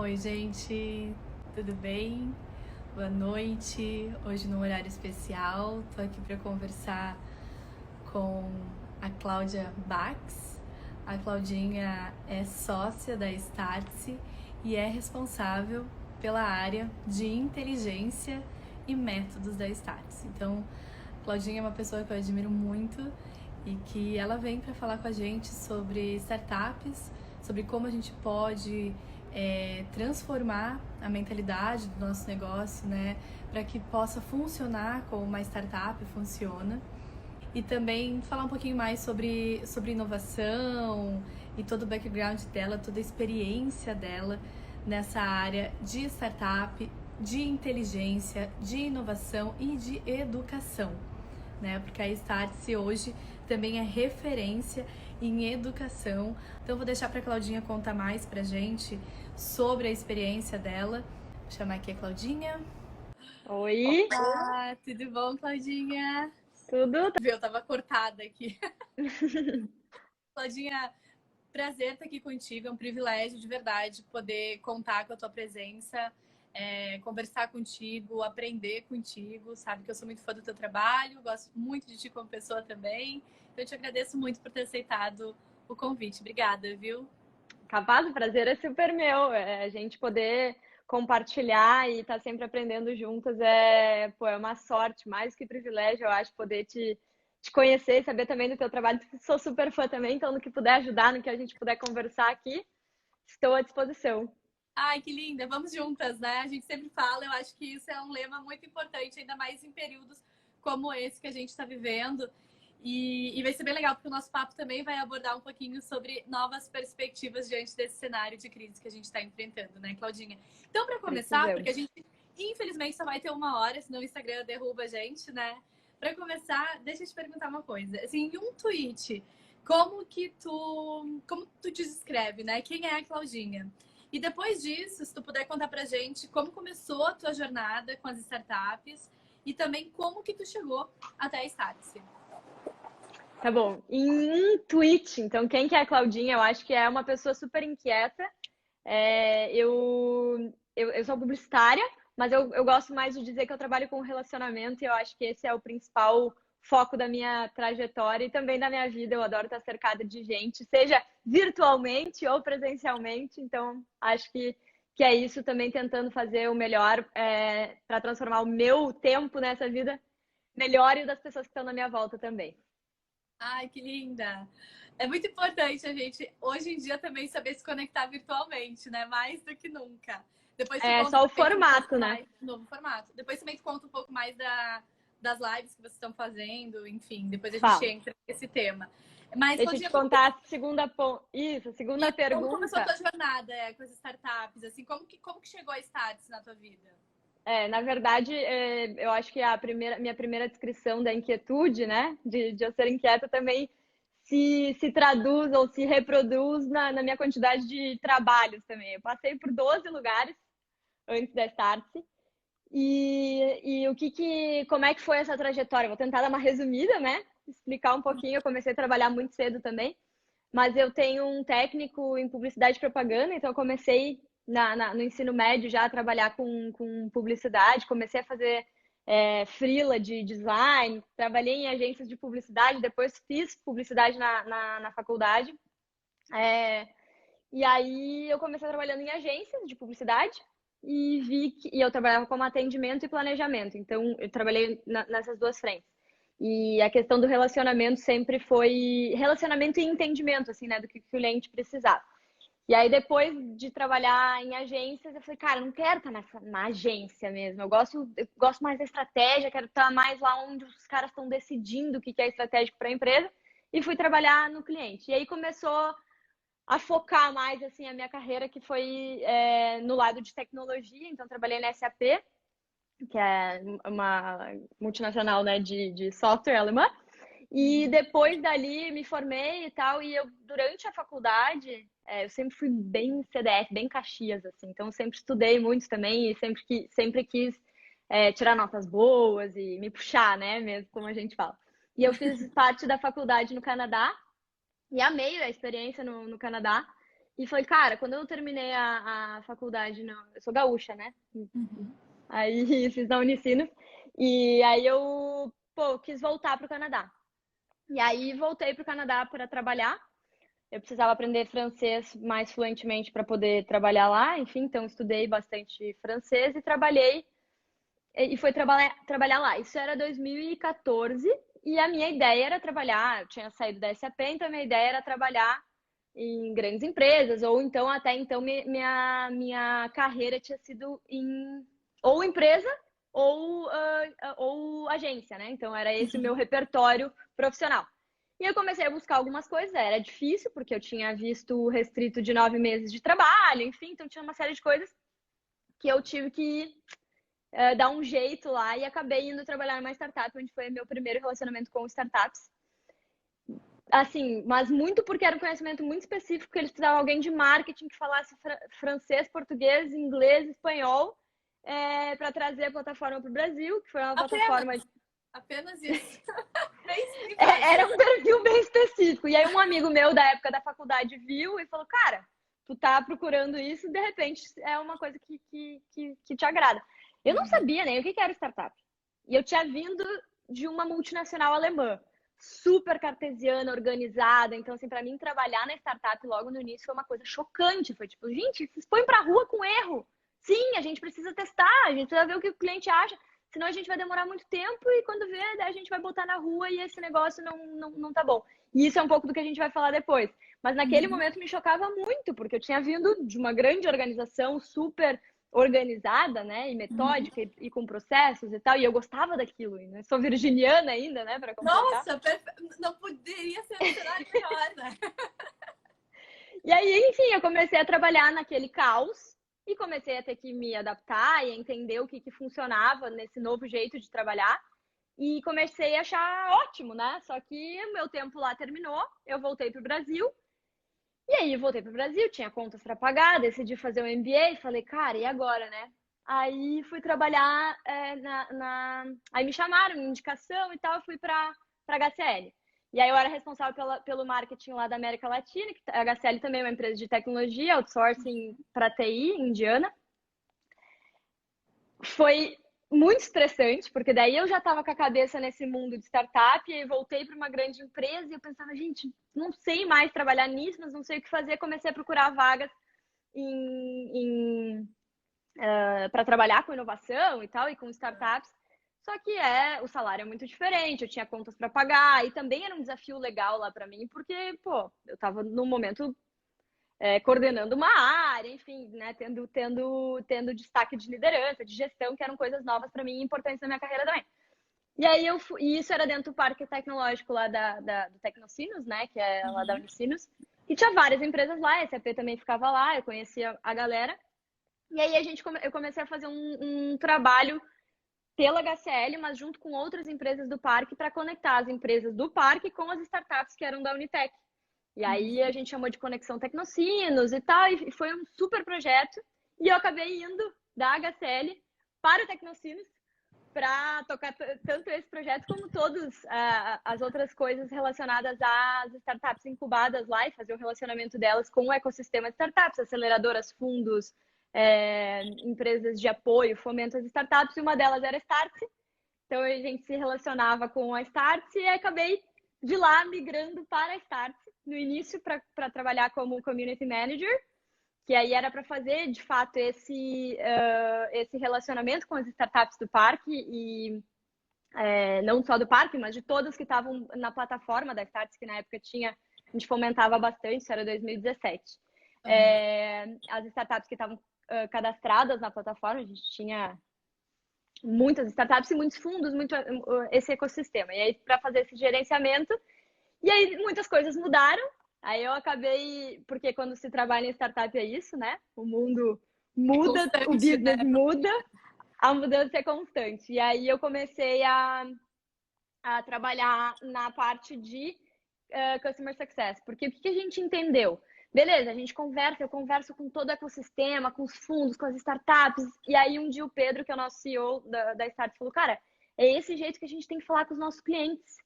Oi, gente, tudo bem? Boa noite. Hoje num horário especial, tô aqui para conversar com a Cláudia Bax. A Claudinha é sócia da Startse e é responsável pela área de inteligência e métodos da Startse. Então, a Claudinha é uma pessoa que eu admiro muito e que ela vem para falar com a gente sobre startups, sobre como a gente pode transformar a mentalidade do nosso negócio, né, para que possa funcionar como uma startup funciona. E também falar um pouquinho mais sobre inovação e todo o background dela, toda a experiência dela nessa área de startup, de inteligência, de inovação e de educação, né? Porque a Startse hoje também é referência em educação. Então vou deixar para a Claudinha contar mais pra gente sobre a experiência dela. Vou chamar aqui a Claudinha. Oi, Olá, tudo bom, Claudinha? tudo? Eu tava cortada aqui. Claudinha, prazer estar aqui contigo, é um privilégio de verdade poder contar com a tua presença, conversar contigo, aprender contigo. Sabe que eu sou muito fã do teu trabalho, gosto muito de ti como pessoa também. Então eu te agradeço muito por ter aceitado o convite. Obrigada, viu? Capaz, o prazer é super meu. A gente poder compartilhar e estar sempre aprendendo juntas é uma sorte, mais que privilégio, eu acho, poder te conhecer e saber também do teu trabalho. Sou super fã também, então no que puder ajudar, no que a gente puder conversar aqui, estou à disposição. Ai, que linda! Vamos juntas, né? A gente sempre fala, eu acho que isso é um lema muito importante, ainda mais em períodos como esse que a gente está vivendo. E vai ser bem legal, porque o nosso papo também vai abordar um pouquinho sobre novas perspectivas diante desse cenário de crise que a gente está enfrentando, né, Claudinha? Então, para começar, porque a Precisamos. gente infelizmente só vai ter uma hora, senão o Instagram derruba a gente, né? Para começar, deixa eu te perguntar uma coisa. Assim, em um tweet, como tu te descreve, né? Quem é a Claudinha? E depois disso, se tu puder contar pra gente como começou a tua jornada com as startups e também como que tu chegou até a Startse. Tá bom. Em um tweet, então, quem que é a Claudinha? Eu acho que é uma pessoa super inquieta. Eu sou publicitária, mas eu gosto mais de dizer que eu trabalho com relacionamento e eu acho que esse é o principal foco da minha trajetória e também da minha vida. Eu adoro estar cercada de gente, seja virtualmente ou presencialmente. Então, acho que é isso também tentando fazer o melhor para transformar o meu tempo nessa vida melhor e o das pessoas que estão na minha volta também. Ai, que linda! É muito importante a gente, hoje em dia, também saber se conectar virtualmente, né? Mais do que nunca. Depois te É conto só o também um pouco formato, né? mais do novo formato. Depois também te conto um pouco mais das lives que vocês estão fazendo, enfim, depois a gente Fala. entra nesse tema. Mas, Deixa eu te Claudinha, como que contar a segunda como começou a pergunta. tua jornada com as startups? Assim, como que chegou a Startse na tua vida? Na verdade, eu acho que minha primeira descrição da inquietude, né, de eu ser inquieta também se traduz ou se reproduz na minha quantidade de trabalhos também. Eu passei por 12 lugares antes da Startse. Como é que foi essa trajetória? Vou tentar dar uma resumida, né? Explicar um pouquinho. Eu comecei a trabalhar muito cedo também. Mas eu tenho um técnico em publicidade e propaganda, então eu comecei no ensino médio já a trabalhar com publicidade, comecei a fazer freela de design, trabalhei em agências de publicidade, depois fiz publicidade na faculdade. É, e aí eu comecei trabalhando em agências de publicidade e eu trabalhava como atendimento e planejamento, então eu trabalhei nessas duas frentes. E a questão do relacionamento sempre foi relacionamento e entendimento, assim, né, do que o cliente precisava. E aí, depois de trabalhar em agências, eu falei, cara, eu não quero estar na agência mesmo. Eu gosto mais da estratégia, quero estar mais lá onde os caras estão decidindo o que é estratégico para a empresa. E fui trabalhar no cliente. E aí começou a focar mais assim a minha carreira, que foi no lado de tecnologia. Então, trabalhei na SAP, que é uma multinacional, né, de software alemã. E Uhum. depois dali me formei e tal, e eu durante a faculdade eu sempre fui bem CDF, bem Caxias, assim, então eu sempre estudei muito também e sempre quis tirar notas boas e me puxar, né, mesmo como a gente fala. E eu fiz parte da faculdade no Canadá e amei a experiência no Canadá. E falei, cara, quando eu terminei a faculdade, eu sou gaúcha, né? Uhum. Aí fiz na Unicinos. E aí eu, pô, quis voltar pro Canadá. E aí voltei pro Canadá para trabalhar. Eu precisava aprender francês mais fluentemente para poder trabalhar lá, enfim, então estudei bastante francês e trabalhei e foi trabalhar lá. Isso era 2014 e a minha ideia era trabalhar, eu tinha saído da SAP, então a minha ideia era trabalhar em grandes empresas, ou então até então minha carreira tinha sido em ou empresa ou agência, né? Então era esse o meu repertório profissional. E eu comecei a buscar algumas coisas, era difícil, porque eu tinha visto o restrito de 9 meses de trabalho, enfim, então tinha uma série de coisas que eu tive que dar um jeito lá e acabei indo trabalhar numa startup, onde foi meu primeiro relacionamento com startups. Assim, mas muito porque era um conhecimento muito específico, porque eles precisavam de alguém de marketing que falasse francês, português, inglês, espanhol, para trazer a plataforma para o Brasil, que foi uma plataforma. Apenas isso. Bem simples. Era um perfil bem específico. E aí um amigo meu da época da faculdade viu e falou, cara, tu tá procurando isso, de repente é uma coisa que te agrada. Eu não sabia nem o que era startup. E eu tinha vindo de uma multinacional alemã, super cartesiana, organizada. Então, assim, para mim, trabalhar na startup logo no início foi uma coisa chocante. Foi tipo, gente, vocês põem pra rua com erro. Sim, a gente precisa testar, a gente precisa ver o que o cliente acha. Senão a gente vai demorar muito tempo e quando vê, a gente vai botar na rua e esse negócio não tá bom. E isso é um pouco do que a gente vai falar depois. Mas naquele momento me chocava muito, porque eu tinha vindo de uma grande organização super organizada, né, e metódica e com processos e tal, e eu gostava daquilo, né? Sou virginiana ainda, né, para completar. Nossa, não poderia ser um cenário melhor, né? E aí, enfim, eu comecei a trabalhar naquele caos e comecei a ter que me adaptar e entender o que funcionava nesse novo jeito de trabalhar. E comecei a achar ótimo, né? Só que o meu tempo lá terminou, eu voltei para o Brasil. E aí, eu voltei para o Brasil, tinha contas para pagar, decidi fazer um MBA. Falei, cara, e agora, né? Aí fui trabalhar Aí me chamaram, indicação e tal, eu fui para HCL. E aí eu era responsável pelo marketing lá da América Latina, que a HCL também é uma empresa de tecnologia, outsourcing para TI, indiana. Foi muito estressante, porque daí eu já estava com a cabeça nesse mundo de startup e aí voltei para uma grande empresa e eu pensava, gente, não sei mais trabalhar nisso, mas não sei o que fazer. Comecei a procurar vagas para trabalhar com inovação e tal, e com startups. Só que o salário é muito diferente, eu tinha contas para pagar e também era um desafio legal lá para mim, porque, pô, eu estava num momento coordenando uma área, enfim, né, tendo destaque de liderança, de gestão, que eram coisas novas para mim e importantes na minha carreira também. E aí e isso era dentro do parque tecnológico lá do Tecnocinos, né, que é lá da Unicinos, e tinha várias empresas lá, a SAP também ficava lá, eu conhecia a galera. E aí eu comecei a fazer um trabalho pela HCL, mas junto com outras empresas do parque para conectar as empresas do parque com as startups que eram da Unitec. E aí a gente chamou de Conexão Tecnocinos e tal, e foi um super projeto. E eu acabei indo da HCL para o Tecnocinos para tocar tanto esse projeto como todas as outras coisas relacionadas às startups incubadas lá e fazer o relacionamento delas com o ecossistema de startups, aceleradoras, fundos, empresas de apoio, fomento às startups, e uma delas era a Startse. Então a gente se relacionava com a Startse e acabei de lá migrando para a Startse no início para trabalhar como Community Manager, que aí era para fazer de fato esse relacionamento com as startups do parque e não só do parque, mas de todas que estavam na plataforma da Startse, que na época a gente fomentava bastante, isso era 2017. As startups que estavam cadastradas na plataforma, a gente tinha muitas startups e muitos fundos, muito esse ecossistema. E aí, para fazer esse gerenciamento, e aí muitas coisas mudaram. Aí eu acabei, porque quando se trabalha em startup é isso, né? O mundo muda, o business muda, a mudança é constante. E aí eu comecei a trabalhar na parte de Customer Success. Porque o que a gente entendeu? Beleza, a gente conversa, eu converso com todo o ecossistema, com os fundos, com as startups. E aí um dia o Pedro, que é o nosso CEO da Start, falou, cara, é esse jeito que a gente tem que falar com os nossos clientes.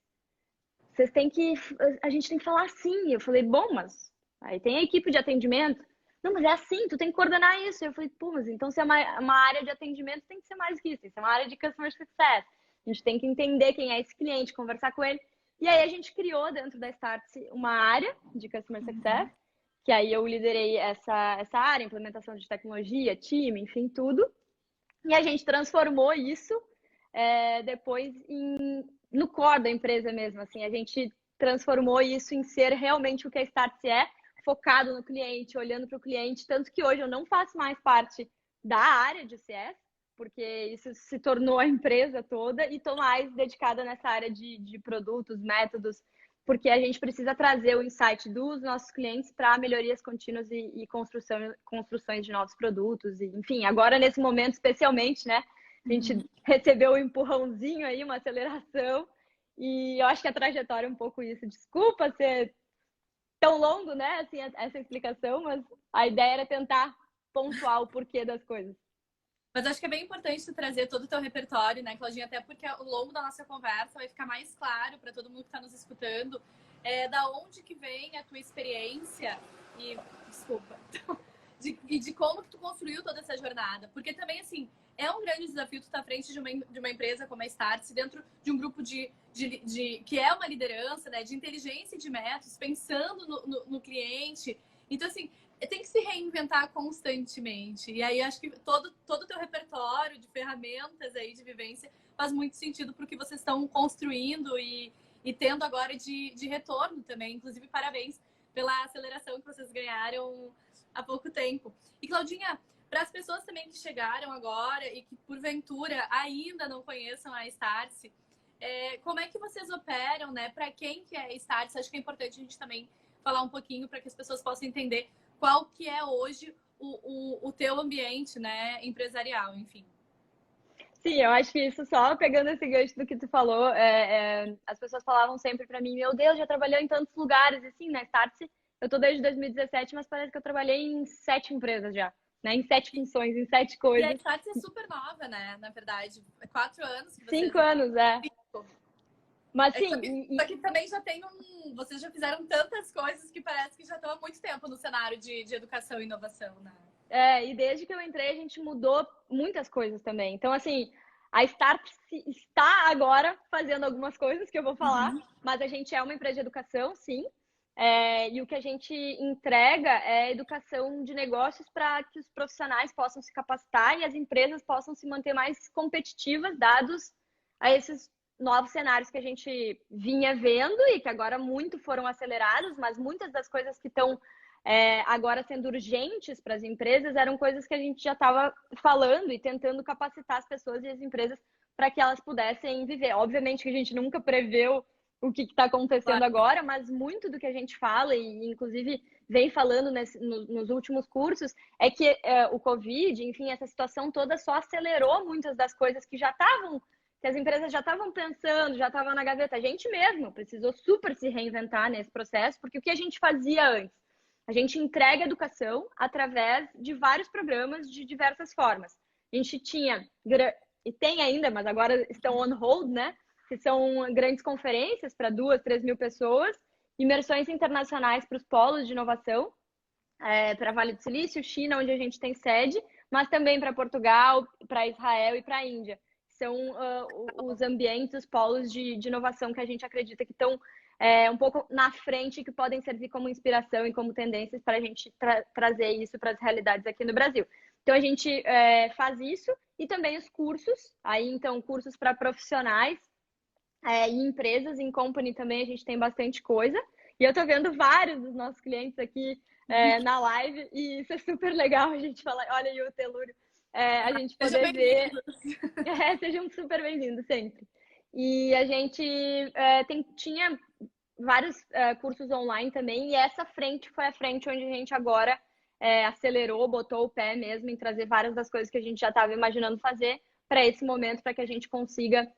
A gente tem que falar assim. Eu falei, bom, mas Aí tem a equipe de atendimento. Não, mas é assim, tu tem que coordenar isso. Eu falei, pô, mas então se é uma área de atendimento, tem que ser mais que isso. Tem que ser uma área de customer success. A gente tem que entender quem é esse cliente, conversar com ele. E aí a gente criou dentro da Startse uma área de customer success, que aí eu liderei essa área, implementação de tecnologia, time, enfim, tudo. E a gente transformou isso depois no core da empresa mesmo. Assim, a gente transformou isso em ser realmente o que a Startse é, focado no cliente, olhando para o cliente. Tanto que hoje eu não faço mais parte da área de CS, porque isso se tornou a empresa toda, e estou mais dedicada nessa área de produtos, métodos, porque a gente precisa trazer o insight dos nossos clientes para melhorias contínuas e construções de novos produtos. E, enfim, agora nesse momento especialmente, né? A gente recebeu um empurrãozinho aí, uma aceleração, e eu acho que a trajetória é um pouco isso. Desculpa ser tão longo, né? Assim, essa explicação, mas a ideia era tentar pontuar o porquê das coisas. Mas acho que é bem importante tu trazer todo o teu repertório, né, Claudinha? Até porque ao longo da nossa conversa vai ficar mais claro para todo mundo que está nos escutando da onde que vem a tua experiência e, desculpa, e de como que tu construiu toda essa jornada. Porque também, assim, é um grande desafio tu estar à frente de uma empresa como a Startse, dentro de um grupo que é uma liderança, né, de inteligência e de métodos, pensando no cliente. Então, assim, tem que se reinventar constantemente. E aí acho que todo o teu repertório de ferramentas aí de vivência faz muito sentido para o que vocês estão construindo e tendo agora de retorno também. Inclusive, parabéns pela aceleração que vocês ganharam há pouco tempo. E, Claudinha, para as pessoas também que chegaram agora e que, porventura, ainda não conheçam a Startse, como é que vocês operam, né? Para quem que é a Startse? Acho que é importante a gente também falar um pouquinho para que as pessoas possam entender qual que é hoje o teu ambiente, né, empresarial, enfim. Sim, eu acho que isso só pegando esse gancho do que tu falou, as pessoas falavam sempre para mim, meu Deus, já trabalhei em tantos lugares, e sim, na Startse, eu tô desde 2017, mas parece que eu trabalhei em 7 empresas já, né, em 7 funções, em 7 E a coisas. Startse é super nova, né, na verdade, 4 anos que vocês... 5 anos, Mas só sim, que também já tem vocês já fizeram tantas coisas que parece que já estão há muito tempo no cenário de educação e inovação, né? E desde que eu entrei, a gente mudou muitas coisas também. Então, assim, a Startse está agora fazendo algumas coisas que eu vou falar, mas a gente é uma empresa de educação, sim. E o que a gente entrega é educação de negócios para que os profissionais possam se capacitar e as empresas possam se manter mais competitivas, dados a esses novos cenários que a gente vinha vendo e que agora muito foram acelerados, mas muitas das coisas que estão agora sendo urgentes para as empresas eram coisas que a gente já estava falando e tentando capacitar as pessoas e as empresas para que elas pudessem viver. Obviamente que a gente nunca preveu o que está acontecendo Claro. agora, mas muito do que a gente fala, e inclusive vem falando nos últimos cursos, é que o Covid, enfim, essa situação toda só acelerou muitas das coisas que já estavam, que as empresas já estavam pensando, já estavam na gaveta. A gente mesmo precisou super se reinventar nesse processo, porque o que a gente fazia antes? A gente entrega educação através de vários programas de diversas formas. A gente tinha, e tem ainda, mas agora estão on hold, né? Que são grandes conferências para 2, 3 mil pessoas, imersões internacionais para os polos de inovação, para Vale do Silício, China, onde a gente tem sede, mas também para Portugal, para Israel e para a Índia. São os ambientes, os polos de inovação que a gente acredita que estão um pouco na frente e que podem servir como inspiração e como tendências para a gente trazer isso para as realidades aqui no Brasil. Então, a gente faz isso e também os cursos, aí então cursos para profissionais e empresas, em company também a gente tem bastante coisa. E eu tô vendo vários dos nossos clientes aqui na live e isso é super legal a gente falar, olha aí o Telúrio, a gente poder ver. Sejam super bem-vindos sempre. E a gente tinha vários cursos online também, e essa frente foi a frente onde a gente agora acelerou, botou o pé mesmo em trazer várias das coisas que a gente já estava imaginando fazer para esse momento, para que a gente consiga,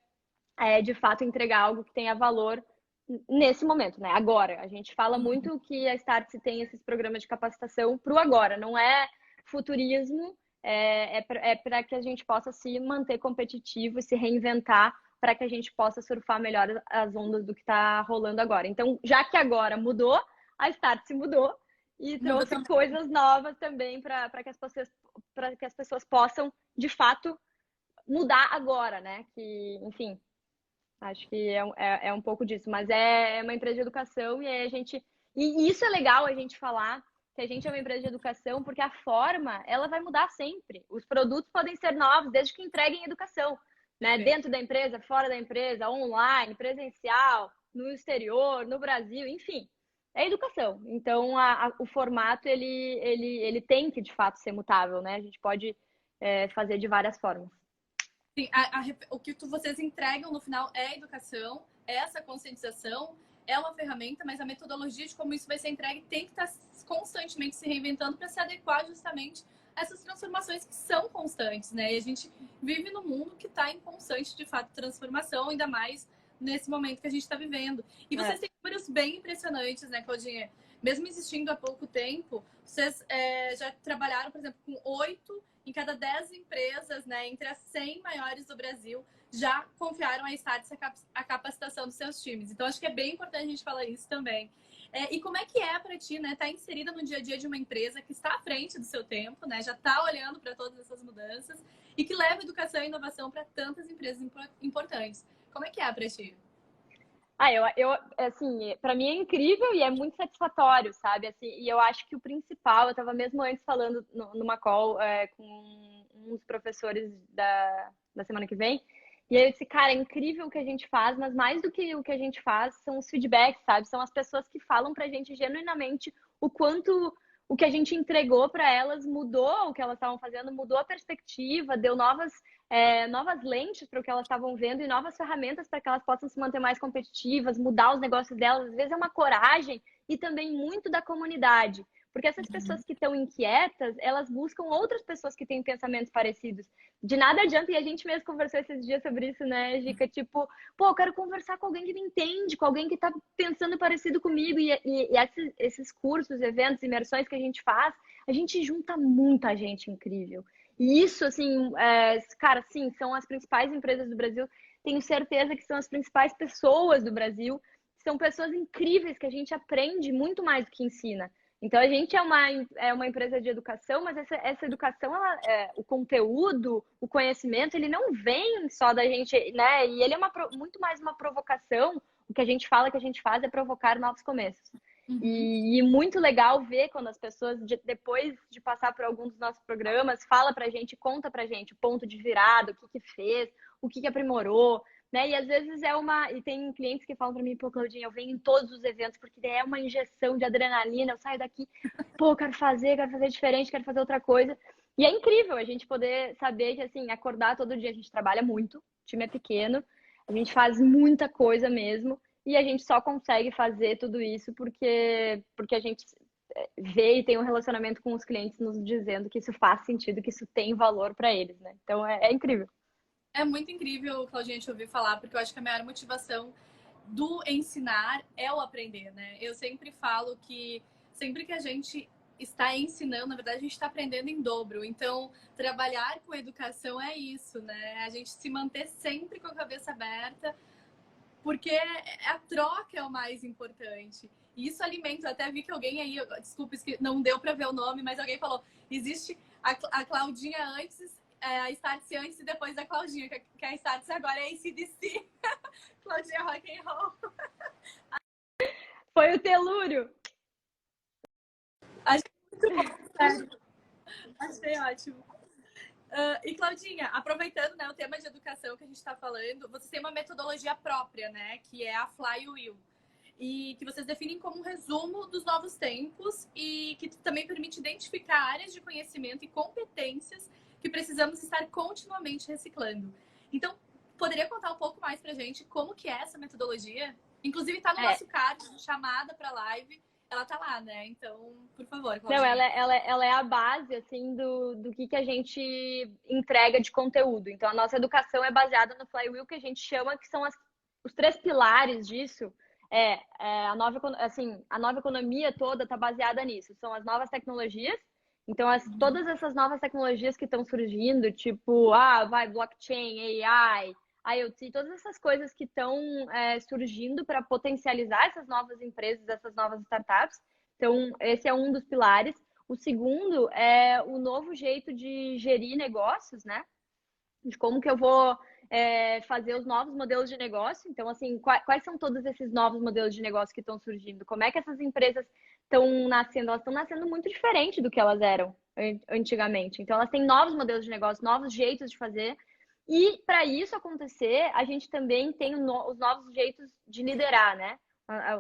de fato, entregar algo que tenha valor nesse momento, né? Agora. A gente fala muito que a Startse tem esses programas de capacitação para o agora, não é futurismo, para que a gente possa se manter competitivo e se reinventar para que a gente possa surfar melhor as ondas do que está rolando agora. Então, já que agora mudou, a Startse mudou e Não, eu trouxe coisas novas também para que as pessoas possam, de fato, mudar agora, né? Que, enfim, acho que é um pouco disso, mas é uma empresa de educação e a gente. E isso é legal a gente falar que a gente é uma empresa de educação, porque a forma, ela vai mudar sempre. Os produtos podem ser novos, desde que entreguem educação, né? perfeito. Dentro da empresa, fora da empresa, online, presencial, no exterior, no Brasil, enfim. É educação. Então, o formato, ele tem que, de fato, ser mutável, né? A gente pode fazer de várias formas. Sim, o que vocês entregam no final é educação, é essa conscientização, é uma ferramenta, mas a metodologia de como isso vai ser entregue tem que estar constantemente se reinventando para se adequar justamente a essas transformações que são constantes, né? E a gente vive num mundo que está em constante, de fato, transformação, ainda mais nesse momento que a gente está vivendo. E vocês têm números bem impressionantes, né, Claudinha? Mesmo existindo há pouco tempo, vocês já trabalharam, por exemplo, com 8 em cada 10 empresas, né, entre as 100 maiores do Brasil, já confiaram a Startse a capacitação dos seus times. Então, acho que é bem importante a gente falar isso também. E como é que é para ti, né, estar inserida no dia a dia de uma empresa que está à frente do seu tempo, né, já está olhando para todas essas mudanças e que leva educação e inovação para tantas empresas importantes. Como é que é para ti? Assim, para mim é incrível e é muito satisfatório, sabe? Assim, e eu acho que o principal, eu estava mesmo antes falando numa call com uns professores da semana que vem, e aí eu disse, cara, é incrível o que a gente faz, mas mais do que o que a gente faz são os feedbacks, sabe? São as pessoas que falam pra gente genuinamente o quanto o que a gente entregou para elas mudou o que elas estavam fazendo, mudou a perspectiva, deu novas lentes para o que elas estavam vendo e novas ferramentas para que elas possam se manter mais competitivas, mudar os negócios delas. Às vezes é uma coragem e também muito da comunidade. Porque essas pessoas que estão inquietas, elas buscam outras pessoas que têm pensamentos parecidos. De nada adianta, e a gente mesmo conversou esses dias sobre isso, né, Gica? Tipo, pô, eu quero conversar com alguém que me entende, com alguém que está pensando parecido comigo. E esses cursos, eventos, imersões que a gente faz, a gente junta muita gente incrível. E isso, assim, cara, sim, são as principais empresas do Brasil. Tenho certeza que são as principais pessoas do Brasil. São pessoas incríveis que a gente aprende muito mais do que ensina. Então, a gente é uma empresa de educação, mas essa educação, o conteúdo, o conhecimento, ele não vem só da gente, né? E ele é muito mais uma provocação. O que a gente fala que a gente faz é provocar novos começos. Uhum. E muito legal ver quando as pessoas, depois de passar por algum dos nossos programas, fala pra gente, conta pra gente o ponto de virada, o que fez, o que aprimorou, né? E às vezes e tem clientes que falam pra mim, pô, Claudinha, eu venho em todos os eventos porque é uma injeção de adrenalina, eu saio daqui, pô, quero fazer diferente, quero fazer outra coisa. E é incrível a gente poder saber que, assim, acordar todo dia, a gente trabalha muito, o time é pequeno, a gente faz muita coisa mesmo, e a gente só consegue fazer tudo isso porque a gente vê e tem um relacionamento com os clientes nos dizendo que isso faz sentido, que isso tem valor para eles, né? Então é incrível. É muito incrível, Claudinha, te ouvir falar, porque eu acho que a maior motivação do ensinar é o aprender, né? Eu sempre falo que sempre que a gente está ensinando, na verdade, a gente está aprendendo em dobro. Então, trabalhar com educação é isso, né? A gente se manter sempre com a cabeça aberta, porque a troca é o mais importante. E isso alimenta. Eu até vi que alguém aí, desculpa, não deu para ver o nome, mas alguém falou: existe a Claudinha antes, a Startse antes e depois da Claudinha, que a Startse agora é AC/DC. Claudinha Rock and Roll. Foi o Telúrio. Achei muito bom, sério. Achei ótimo. E Claudinha, aproveitando, né, o tema de educação que a gente está falando, vocês têm uma metodologia própria, né, que é a Flywheel, e que vocês definem como um resumo dos novos tempos e que também permite identificar áreas de conhecimento e competências que precisamos estar continuamente reciclando. Então, poderia contar um pouco mais pra gente como que é essa metodologia? Inclusive está no nosso card de chamada para live, ela tá lá, né? Então, por favor, Não, Claudinha. ela é a base, assim, do que a gente entrega de conteúdo. Então, a nossa educação é baseada no Flywheel, que a gente chama, que são os três pilares disso. A nova economia toda está baseada nisso. São as novas tecnologias. Então, todas essas novas tecnologias que estão surgindo, tipo, blockchain, AI, IoT, todas essas coisas que estão surgindo para potencializar essas novas empresas, essas novas startups, Então, esse é um dos pilares. O segundo é o novo jeito de gerir negócios, né? De como que eu vou fazer os novos modelos de negócio. Então, assim, quais são todos esses novos modelos de negócio que estão surgindo? Como é que essas empresas estão nascendo? Elas estão nascendo muito diferente do que elas eram antigamente. Então, elas têm novos modelos de negócio, novos jeitos de fazer. E para isso acontecer, a gente também tem os novos jeitos de liderar, né?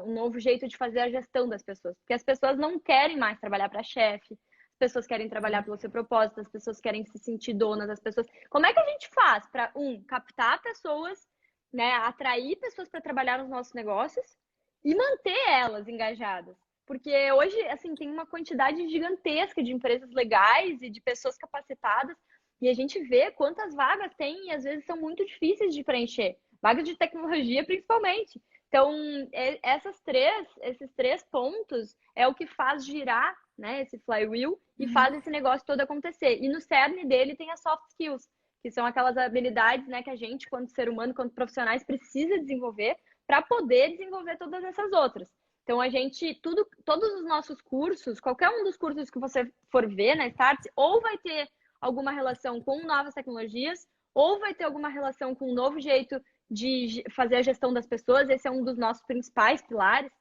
O novo jeito de fazer a gestão das pessoas. Porque as pessoas não querem mais trabalhar para chefe, as pessoas querem trabalhar pelo seu propósito, as pessoas querem se sentir donas, as pessoas. Como é que a gente faz para, captar pessoas, né? Atrair pessoas para trabalhar nos nossos negócios e manter elas engajadas? Porque hoje, assim, tem uma quantidade gigantesca de empresas legais e de pessoas capacitadas, e a gente vê quantas vagas tem e às vezes são muito difíceis de preencher. Vagas de tecnologia, principalmente. Então, esses três pontos é o que faz girar, né, esse flywheel e faz esse negócio todo acontecer. E no cerne dele tem as soft skills, que são aquelas habilidades, né, que a gente, quanto ser humano, quanto profissionais, precisa desenvolver para poder desenvolver todas essas outras. Então, todos os nossos cursos, qualquer um dos cursos que você for ver na Startse, ou vai ter alguma relação com novas tecnologias, ou vai ter alguma relação com um novo jeito de fazer a gestão das pessoas. Esse é um dos nossos principais pilares.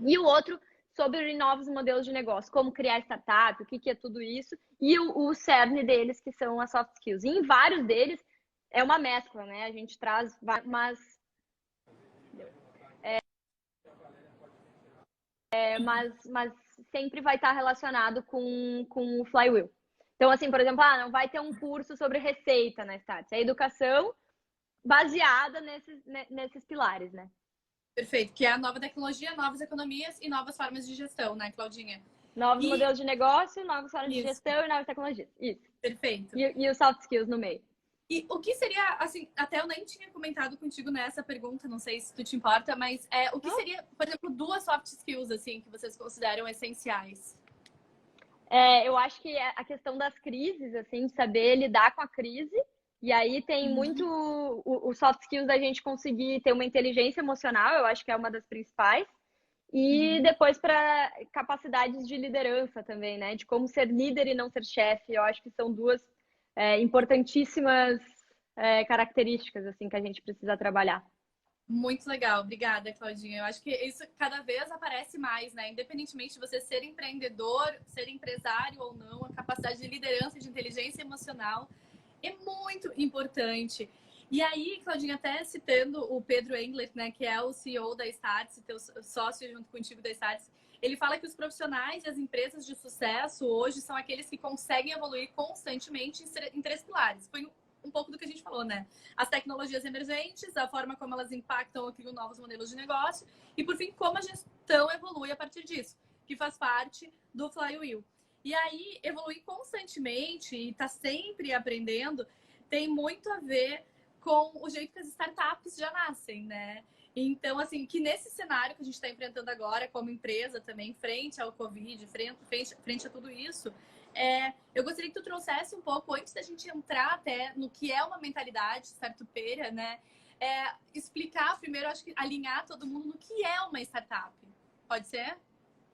E o outro sobre novos modelos de negócio, como criar startup, o que é tudo isso, e o cerne deles, que são as soft skills. E em vários deles é uma mescla, né? A gente traz, mas sempre vai estar relacionado com o flywheel. Então, assim, por exemplo, não vai ter um curso sobre receita na Startse. É educação baseada nesses pilares, né? Perfeito, que é a nova tecnologia, novas economias e novas formas de gestão, né, Claudinha? Novos modelos de negócio, novas formas de gestão e novas tecnologias. Isso. Perfeito. E os soft skills no meio. E o que seria, assim, até eu nem tinha comentado contigo nessa pergunta, não sei se tu te importa, mas o que seria, por exemplo, 2 soft skills, assim, que vocês consideram essenciais? Eu acho que a questão das crises, assim, de saber lidar com a crise. E aí tem muito o soft skills da gente conseguir ter uma inteligência emocional, eu acho que é uma das principais. E depois para capacidades de liderança também, né? De como ser líder e não ser chefe. Eu acho que são duas importantíssimas características assim que a gente precisa trabalhar. Muito legal, obrigada, Claudinha. Eu acho que isso cada vez aparece mais, né? Independentemente de você ser empreendedor, ser empresário ou não, a capacidade de liderança, de inteligência emocional é muito importante. E aí, Claudinha, até citando o Pedro Engler, né, que é o CEO da Startse, teu sócio junto contigo da Startse, ele fala que os profissionais e as empresas de sucesso hoje são aqueles que conseguem evoluir constantemente em 3 pilares. Foi um pouco do que a gente falou, né? As tecnologias emergentes, a forma como elas impactam ou criam novos modelos de negócio e, por fim, como a gestão evolui a partir disso, que faz parte do flywheel. E aí, evoluir constantemente e estar sempre aprendendo tem muito a ver com o jeito que as startups já nascem, né? Então, assim, que nesse cenário que a gente está enfrentando agora, como empresa também, frente ao Covid, frente a tudo isso, eu gostaria que tu trouxesse um pouco, antes da gente entrar até no que é uma mentalidade startupeira, né? Explicar primeiro, acho que alinhar todo mundo no que é uma startup. Pode ser?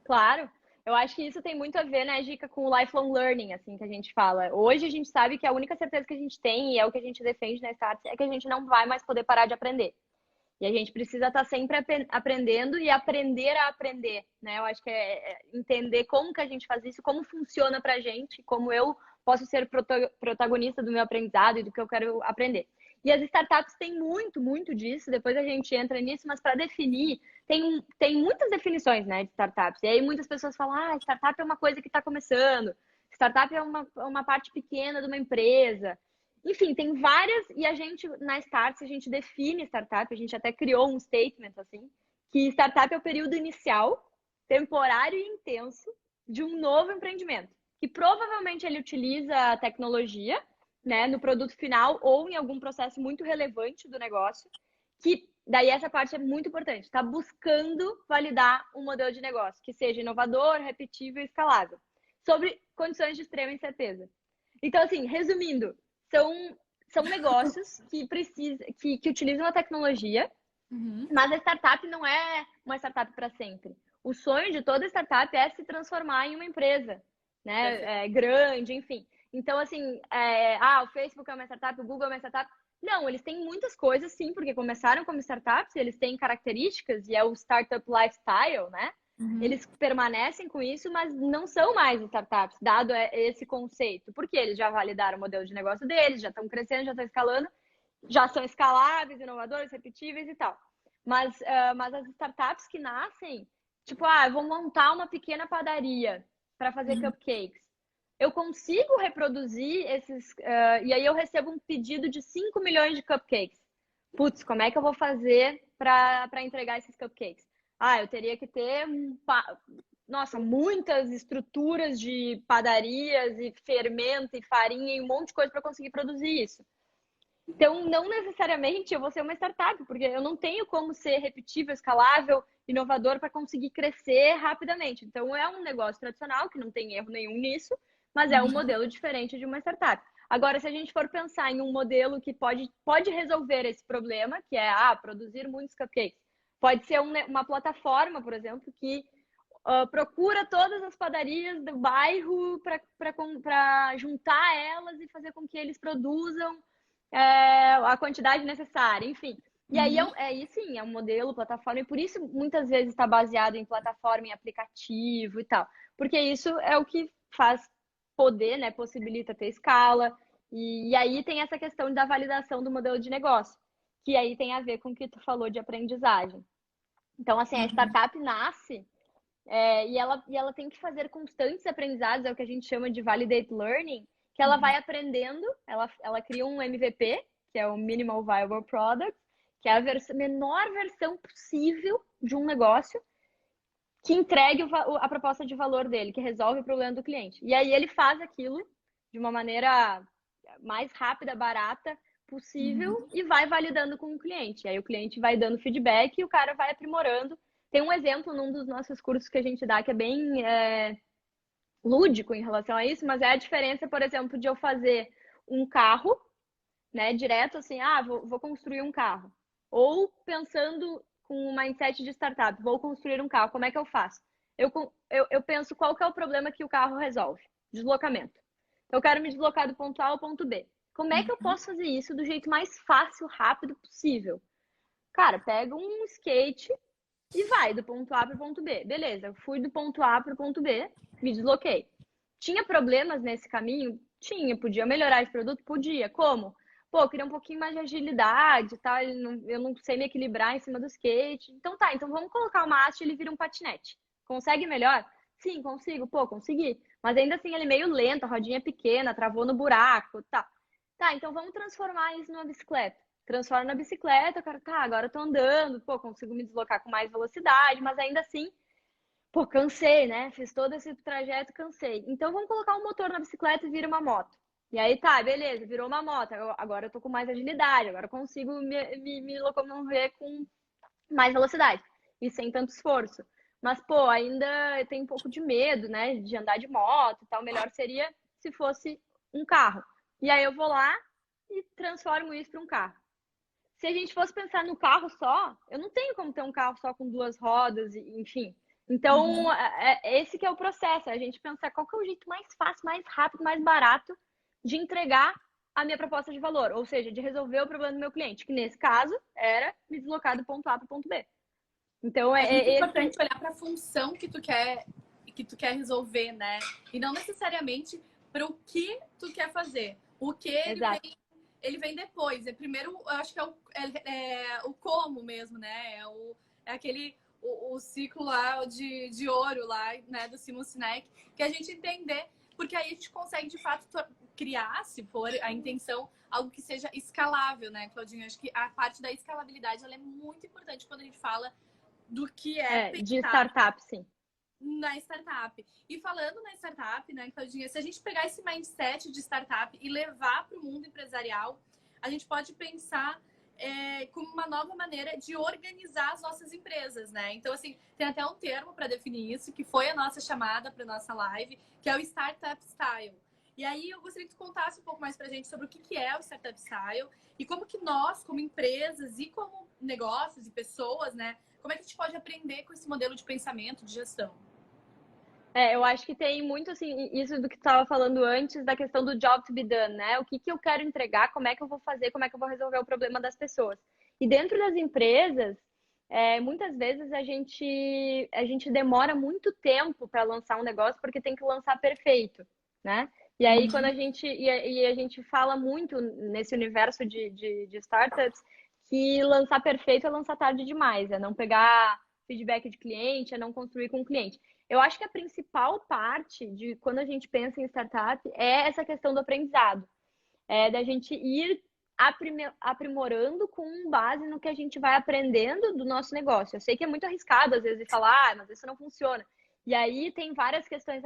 Claro. Eu acho que isso tem muito a ver, né, Gica, com o lifelong learning, assim, que a gente fala. Hoje a gente sabe que a única certeza que a gente tem, e é o que a gente defende na Startse, é que a gente não vai mais poder parar de aprender. E a gente precisa estar sempre aprendendo e aprender a aprender, né? Eu acho que é entender como que a gente faz isso, como funciona pra gente, como eu posso ser protagonista do meu aprendizado e do que eu quero aprender. E as startups têm muito, muito disso, depois a gente entra nisso, mas para definir, tem muitas definições, né, de startups. E aí muitas pessoas falam, startup é uma coisa que está começando, startup é uma parte pequena de uma empresa. Enfim, tem várias, e a gente, na Startse, a gente define startup, a gente até criou um statement, assim, que startup é o período inicial, temporário e intenso de um novo empreendimento, que provavelmente ele utiliza a tecnologia, né, no produto final ou em algum processo muito relevante do negócio, que daí essa parte é muito importante, está buscando validar um modelo de negócio que seja inovador, repetível e escalável, sobre condições de extrema incerteza. Então, assim, resumindo, são negócios que utilizam a tecnologia, mas a startup não é uma startup para sempre. O sonho de toda startup é se transformar em uma empresa, né? Grande, enfim. Então, assim, o Facebook é uma startup, o Google é uma startup. Não, eles têm muitas coisas, sim, porque começaram como startups, eles têm características, e é o startup lifestyle, né? Uhum. Eles permanecem com isso, mas não são mais startups, dado esse conceito, porque eles já validaram o modelo de negócio deles, já estão crescendo, já estão escalando, já são escaláveis, inovadores, repetíveis e tal. Mas as startups que nascem, tipo, eu vou montar uma pequena padaria para fazer cupcakes. Eu consigo reproduzir esses. E aí eu recebo um pedido de 5 milhões de cupcakes. Putz, como é que eu vou fazer para entregar esses cupcakes? Eu teria que ter nossa, muitas estruturas de padarias e fermento e farinha e um monte de coisa para conseguir produzir isso. Então, não necessariamente eu vou ser uma startup, porque eu não tenho como ser repetível, escalável, inovador para conseguir crescer rapidamente. Então, é um negócio tradicional, que não tem erro nenhum nisso, mas é um modelo diferente de uma startup. Agora, se a gente for pensar em um modelo que pode resolver esse problema, que é produzir muitos cupcakes, pode ser uma plataforma, por exemplo, que procura todas as padarias do bairro para juntar elas e fazer com que eles produzam a quantidade necessária, enfim. E aí aí sim, é um modelo, plataforma, e por isso muitas vezes está baseado em plataforma, em aplicativo e tal. Porque isso é o que faz poder, né? Possibilita ter escala. E aí tem essa questão da validação do modelo de negócio, que aí tem a ver com o que tu falou de aprendizagem. Então, assim, a startup nasce e ela tem que fazer constantes aprendizados, é o que a gente chama de validate learning, que ela vai aprendendo, ela cria um MVP, que é o Minimal Viable Product, que é a menor versão possível de um negócio que entregue a proposta de valor dele, que resolve o problema do cliente. E aí ele faz aquilo de uma maneira mais rápida, barata possível e vai validando com o cliente. Aí o cliente vai dando feedback e o cara vai aprimorando. Tem um exemplo num dos nossos cursos que a gente dá que é bem lúdico em relação a isso, mas é a diferença, por exemplo, de eu fazer um carro, né, direto assim, vou construir um carro. Ou pensando com um mindset de startup, vou construir um carro, como é que eu faço? Eu penso qual que é o problema que o carro resolve. Deslocamento. Então, eu quero me deslocar do ponto A ao ponto B. Como é que eu posso fazer isso do jeito mais fácil, rápido possível? Cara, pega um skate e vai do ponto A para o ponto B. Beleza, eu fui do ponto A para o ponto B, me desloquei. Tinha problemas nesse caminho? Tinha. Podia melhorar esse produto? Podia. Como? Pô, eu queria um pouquinho mais de agilidade, tá? Eu não sei me equilibrar em cima do skate. Então tá, então vamos colocar uma haste e ele vira um patinete. Consegue melhor? Sim, consigo. Pô, consegui. Mas ainda assim ele é meio lento, a rodinha é pequena, travou no buraco, tá. Tá, então vamos transformar isso numa bicicleta. Transforma na bicicleta, cara, tá, agora eu tô andando, pô, consigo me deslocar com mais velocidade, mas ainda assim, pô, cansei, né? Fiz todo esse trajeto, cansei. Então vamos colocar um motor na bicicleta e vira uma moto. E aí tá, beleza, virou uma moto. Agora eu tô com mais agilidade, agora eu consigo me locomover com mais velocidade e sem tanto esforço. Mas, pô, ainda tem um pouco de medo, né, de andar de moto e tal. Melhor seria se fosse um carro. E aí eu vou lá e transformo isso para um carro. Se a gente fosse pensar no carro só, eu não tenho como ter um carro só com duas rodas, enfim. Então, esse que é o processo, é a gente pensar qual que é o jeito mais fácil, mais rápido, mais barato de entregar a minha proposta de valor, ou seja, de resolver o problema do meu cliente, que nesse caso era me deslocar do ponto A para o ponto B. Então, É muito importante olhar para a função que tu quer resolver, né? E não necessariamente para o que tu quer fazer. O que ele vem depois. Primeiro, eu acho que o como mesmo, né? É aquele o ciclo lá de ouro lá, né, do Simon Sinek, que a gente entender, porque aí a gente consegue de fato criar, se for a intenção, algo que seja escalável, né, Claudinha? Acho que a parte da escalabilidade ela é muito importante quando a gente fala do que de startup, sim. Na startup. E falando na startup, né, Claudinha, se a gente pegar esse mindset de startup e levar para o mundo empresarial, a gente pode pensar como uma nova maneira de organizar as nossas empresas, né? Então, assim, tem até um termo para definir isso, que foi a nossa chamada para nossa live, que é o Startup Style. E aí eu gostaria que tu contasse um pouco mais pra gente sobre o que é o Startup Style e como que nós, como empresas e como negócios e pessoas, né, como é que a gente pode aprender com esse modelo de pensamento, de gestão? Eu acho que tem muito, assim, isso do que tu estava falando antes, da questão do job to be done, né? O que que eu quero entregar, como é que eu vou fazer, como é que eu vou resolver o problema das pessoas. E dentro das empresas, muitas vezes a gente demora muito tempo para lançar um negócio porque tem que lançar perfeito, né? E aí, quando a gente fala muito nesse universo de startups, que lançar perfeito é lançar tarde demais, é não pegar feedback de cliente, é não construir com o cliente. Eu acho que a principal parte de quando a gente pensa em startup é essa questão do aprendizado, da gente ir aprimorando com base no que a gente vai aprendendo do nosso negócio. Eu sei que é muito arriscado às vezes falar, mas isso não funciona. E aí tem várias questões,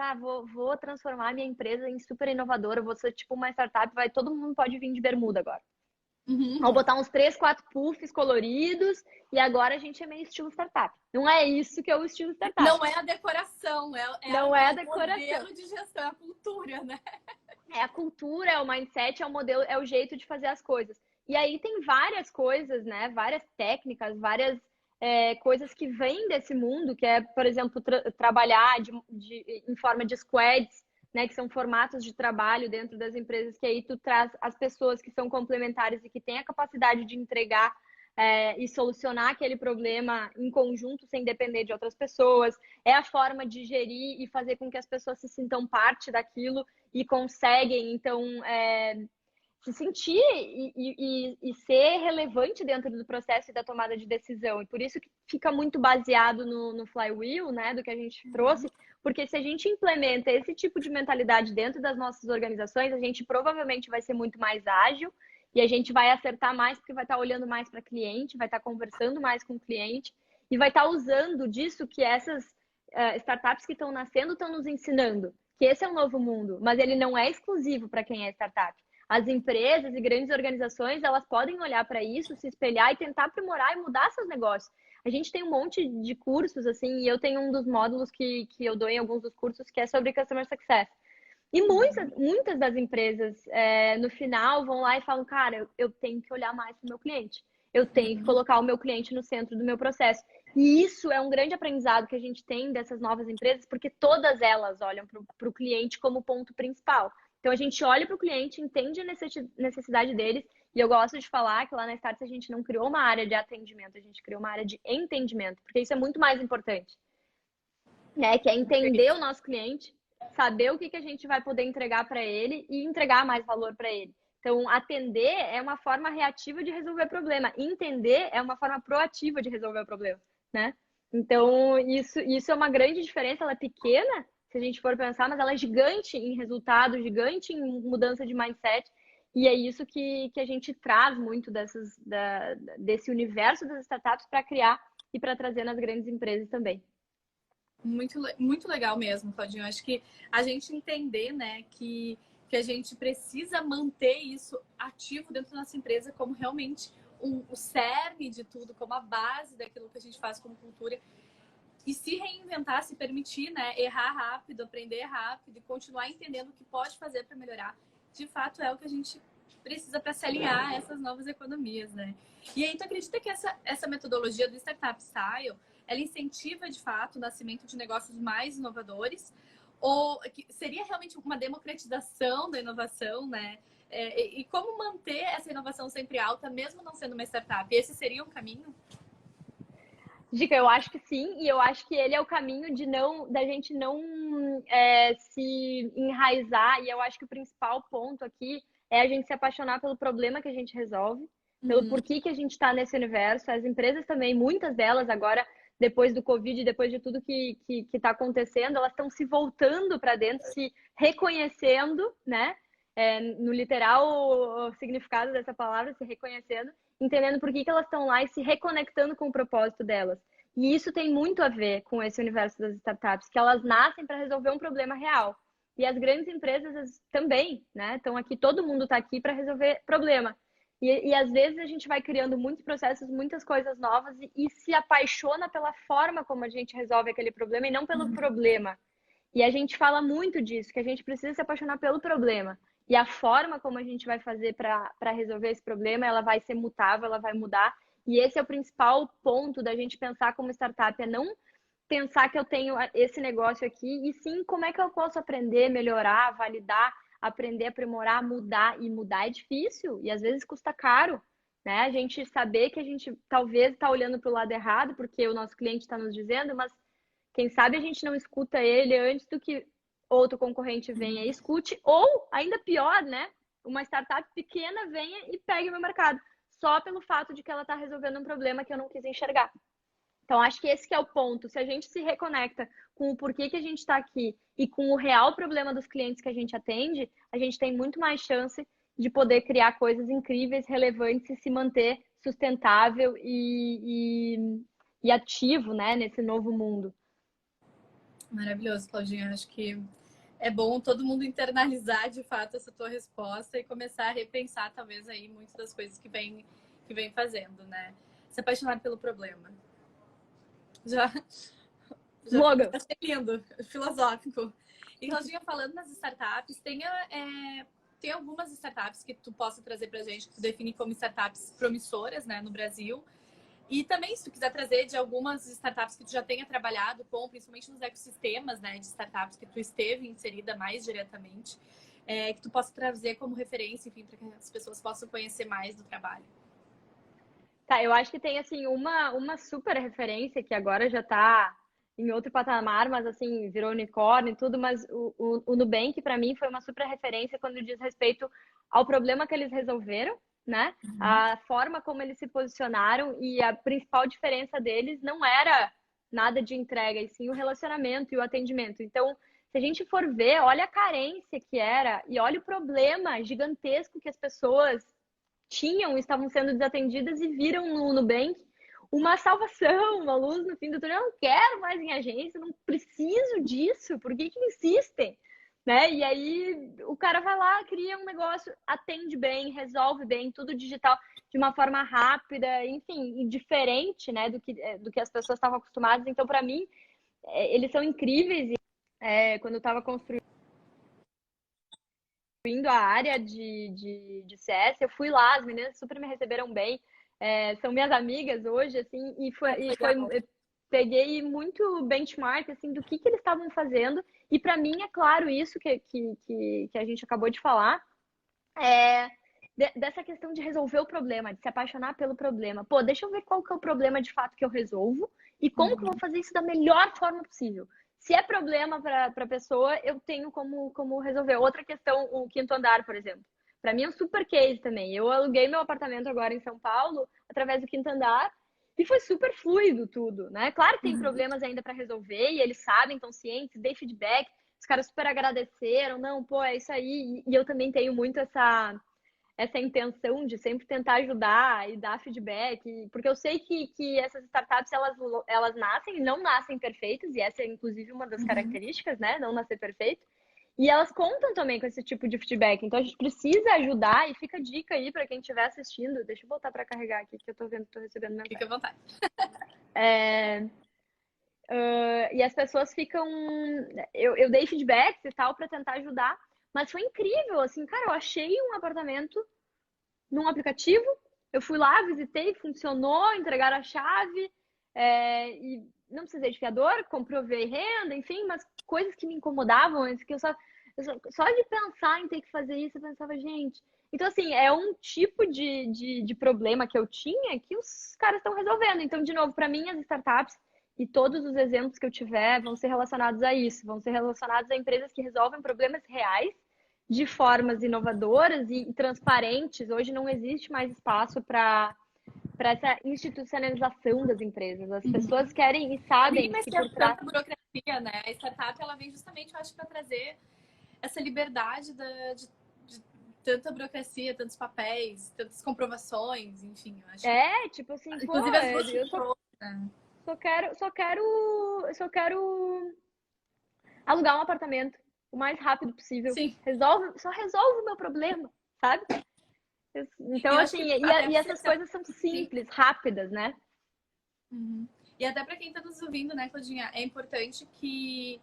vou transformar minha empresa em super inovadora, vou ser tipo uma startup, todo mundo pode vir de bermuda agora. Vou botar uns 3, 4 puffs coloridos e agora a gente é meio estilo startup. Não é isso que é o estilo startup. Não é a decoração, Não é a o decoração. modelo de gestão, é a cultura, né? É a cultura, é o mindset, é o modelo, é o jeito de fazer as coisas. E aí tem várias coisas, né? Várias técnicas, várias coisas que vêm desse mundo, que é, por exemplo, trabalhar em forma de squads, né? Que são formatos de trabalho dentro das empresas, que aí tu traz as pessoas que são complementares e que têm a capacidade de entregar e solucionar aquele problema em conjunto, sem depender de outras pessoas. É a forma de gerir e fazer com que as pessoas se sintam parte daquilo e conseguem, então, se sentir e ser relevante dentro do processo e da tomada de decisão. E por isso que fica muito baseado no flywheel, né, do que a gente trouxe, porque se a gente implementa esse tipo de mentalidade dentro das nossas organizações, a gente provavelmente vai ser muito mais ágil e a gente vai acertar mais porque vai estar olhando mais para cliente, vai estar conversando mais com o cliente e vai estar usando disso que essas startups que estão nascendo estão nos ensinando, que esse é um novo mundo, mas ele não é exclusivo para quem é startup. As empresas e grandes organizações, elas podem olhar para isso, se espelhar e tentar aprimorar e mudar seus negócios. A gente tem um monte de cursos, assim, e eu tenho um dos módulos que eu dou em alguns dos cursos, que é sobre Customer Success. E muitas das empresas, no final, vão lá e falam, cara, eu tenho que olhar mais para o meu cliente. Eu tenho que colocar o meu cliente no centro do meu processo. E isso é um grande aprendizado que a gente tem dessas novas empresas, porque todas elas olham para o cliente como ponto principal. Então, a gente olha para o cliente, entende a necessidade deles, e eu gosto de falar que lá na Starts a gente não criou uma área de atendimento, a gente criou uma área de entendimento, porque isso é muito mais importante, né? Que é entender o nosso cliente, saber o que a gente vai poder entregar para ele e entregar mais valor para ele. Então, atender é uma forma reativa de resolver problema, entender é uma forma proativa de resolver o problema, né? Então, isso é uma grande diferença, ela é pequena, se a gente for pensar, mas ela é gigante em resultado, gigante em mudança de mindset, e é isso que a gente traz muito desse universo das startups para criar e para trazer nas grandes empresas também. Muito legal mesmo, Claudinho. Acho que a gente entender, né, que a gente precisa manter isso ativo dentro da nossa empresa como realmente o cerne de tudo, como a base daquilo que a gente faz como cultura. E se reinventar, se permitir, né, errar rápido, aprender rápido e continuar entendendo o que pode fazer para melhorar, de fato é o que a gente precisa para se alinhar a essas novas economias, né? E aí, tu acredita que essa metodologia do Startup Style, ela incentiva, de fato, o nascimento de negócios mais inovadores? Ou seria realmente uma democratização da inovação, né? E como manter essa inovação sempre alta, mesmo não sendo uma startup? Esse seria um caminho? Dica, eu acho que sim, e eu acho que ele é o caminho da gente não se enraizar, e eu acho que o principal ponto aqui é a gente se apaixonar pelo problema que a gente resolve, pelo porquê que a gente está nesse universo. As empresas também, muitas delas agora, depois do Covid, depois de tudo que está acontecendo, elas estão se voltando para dentro, se reconhecendo, né? No literal significado dessa palavra, se reconhecendo, entendendo por que elas estão lá e se reconectando com o propósito delas. E isso tem muito a ver com esse universo das startups, que elas nascem para resolver um problema real. E as grandes empresas também, né? Estão aqui, todo mundo está aqui para resolver problema. E às vezes a gente vai criando muitos processos, muitas coisas novas e se apaixona pela forma como a gente resolve aquele problema e não pelo problema. E a gente fala muito disso, que a gente precisa se apaixonar pelo problema. E a forma como a gente vai fazer para resolver esse problema, ela vai ser mutável, ela vai mudar. E esse é o principal ponto da gente pensar como startup, é não pensar que eu tenho esse negócio aqui, e sim como é que eu posso aprender, melhorar, validar, aprender, aprimorar, mudar. E mudar é difícil, e às vezes custa caro, né? A gente saber que a gente talvez está olhando para o lado errado, porque o nosso cliente está nos dizendo, mas quem sabe a gente não escuta ele antes do que outro concorrente venha e escute, ou ainda pior, né? Uma startup pequena venha e pegue o meu mercado, só pelo fato de que ela está resolvendo um problema que eu não quis enxergar. Então, acho que esse que é o ponto. Se a gente se reconecta com o porquê que a gente está aqui e com o real problema dos clientes que a gente atende, a gente tem muito mais chance de poder criar coisas incríveis, relevantes e se manter sustentável e ativo, né, nesse novo mundo. Maravilhoso, Claudinha. Acho que é bom todo mundo internalizar de fato essa tua resposta e começar a repensar talvez aí muitas das coisas que vem fazendo, né? Se apaixonar pelo problema. Já Logan. achei lindo, filosófico. E Claudinha, falando nas startups, tem algumas startups que tu possa trazer pra gente, que tu define como startups promissoras, né, no Brasil. E também, se tu quiser trazer de algumas startups que tu já tenha trabalhado com, principalmente nos ecossistemas, né, de startups que tu esteve inserida mais diretamente, que tu possa trazer como referência, enfim, para que as pessoas possam conhecer mais do trabalho. Tá, eu acho que tem, assim, uma super referência que agora já tá em outro patamar, mas, assim, virou unicórnio e tudo, mas o Nubank, para mim, foi uma super referência quando diz respeito ao problema que eles resolveram, né? A forma como eles se posicionaram, e a principal diferença deles não era nada de entrega, e sim o relacionamento e o atendimento. Então, se a gente for ver, olha a carência que era e olha o problema gigantesco que as pessoas tinham, estavam sendo desatendidas e viram no Nubank uma salvação, uma luz no fim do túnel. Eu não quero mais em agência, não preciso disso, por que insistem? Né? E aí o cara vai lá, cria um negócio, atende bem, resolve bem, tudo digital, de uma forma rápida, enfim, e diferente, né, do que as pessoas estavam acostumadas. Então, para mim, eles são incríveis. E quando eu estava construindo a área de CS, eu fui lá, as meninas super me receberam bem, são minhas amigas hoje, assim, eu peguei muito benchmark, assim, do que eles estavam fazendo, e para mim é claro isso que a gente acabou de falar, dessa questão de resolver o problema, de se apaixonar pelo problema. Pô, deixa eu ver qual que é o problema de fato que eu resolvo, e como que eu vou fazer isso da melhor forma possível. Se é problema para a pessoa, eu tenho como resolver. Outra questão, o quinto andar, por exemplo. Para mim é um super case também. Eu aluguei meu apartamento agora em São Paulo através do quinto andar e foi super fluido tudo, né? Claro que tem problemas ainda para resolver e eles sabem, estão cientes, dei feedback, os caras super agradeceram, não, pô, é isso aí. E eu também tenho muito essa intenção de sempre tentar ajudar e dar feedback, porque eu sei que essas startups, elas nascem e não nascem perfeitas, e essa é inclusive uma das características, né, não nascer perfeito, e elas contam também com esse tipo de feedback, então a gente precisa ajudar, e fica a dica aí para quem estiver assistindo, deixa eu voltar para carregar aqui, que eu tô vendo que tô recebendo mensagem. Fica à vontade. E as pessoas ficam. Eu dei feedbacks e tal para tentar ajudar, mas foi incrível, assim, cara, eu achei um apartamento num aplicativo. Eu fui lá, visitei, funcionou, entregaram a chave, e não precisei de fiador, comprovei renda, enfim, mas coisas que me incomodavam antes, que só de pensar em ter que fazer isso, eu pensava, gente. Então, assim, é um tipo de problema que eu tinha que os caras estão resolvendo. Então, de novo, para mim, as startups e todos os exemplos que eu tiver vão ser relacionados a isso, vão ser relacionados a empresas que resolvem problemas reais de formas inovadoras e transparentes. Hoje não existe mais espaço para essa institucionalização das empresas. As pessoas querem e sabem que por trás... tanta burocracia, né? A startup, ela vem justamente, eu acho, para trazer essa liberdade de tanta burocracia, tantos papéis, tantas comprovações, enfim, eu acho. Tipo assim, inclusive pô, as duas eu só quero alugar um apartamento o mais rápido possível. Sim. Só resolve o meu problema, sabe? Então, assim, e essas coisas são simples, rápidas, né? E até para quem está nos ouvindo, né, Claudinha, é importante que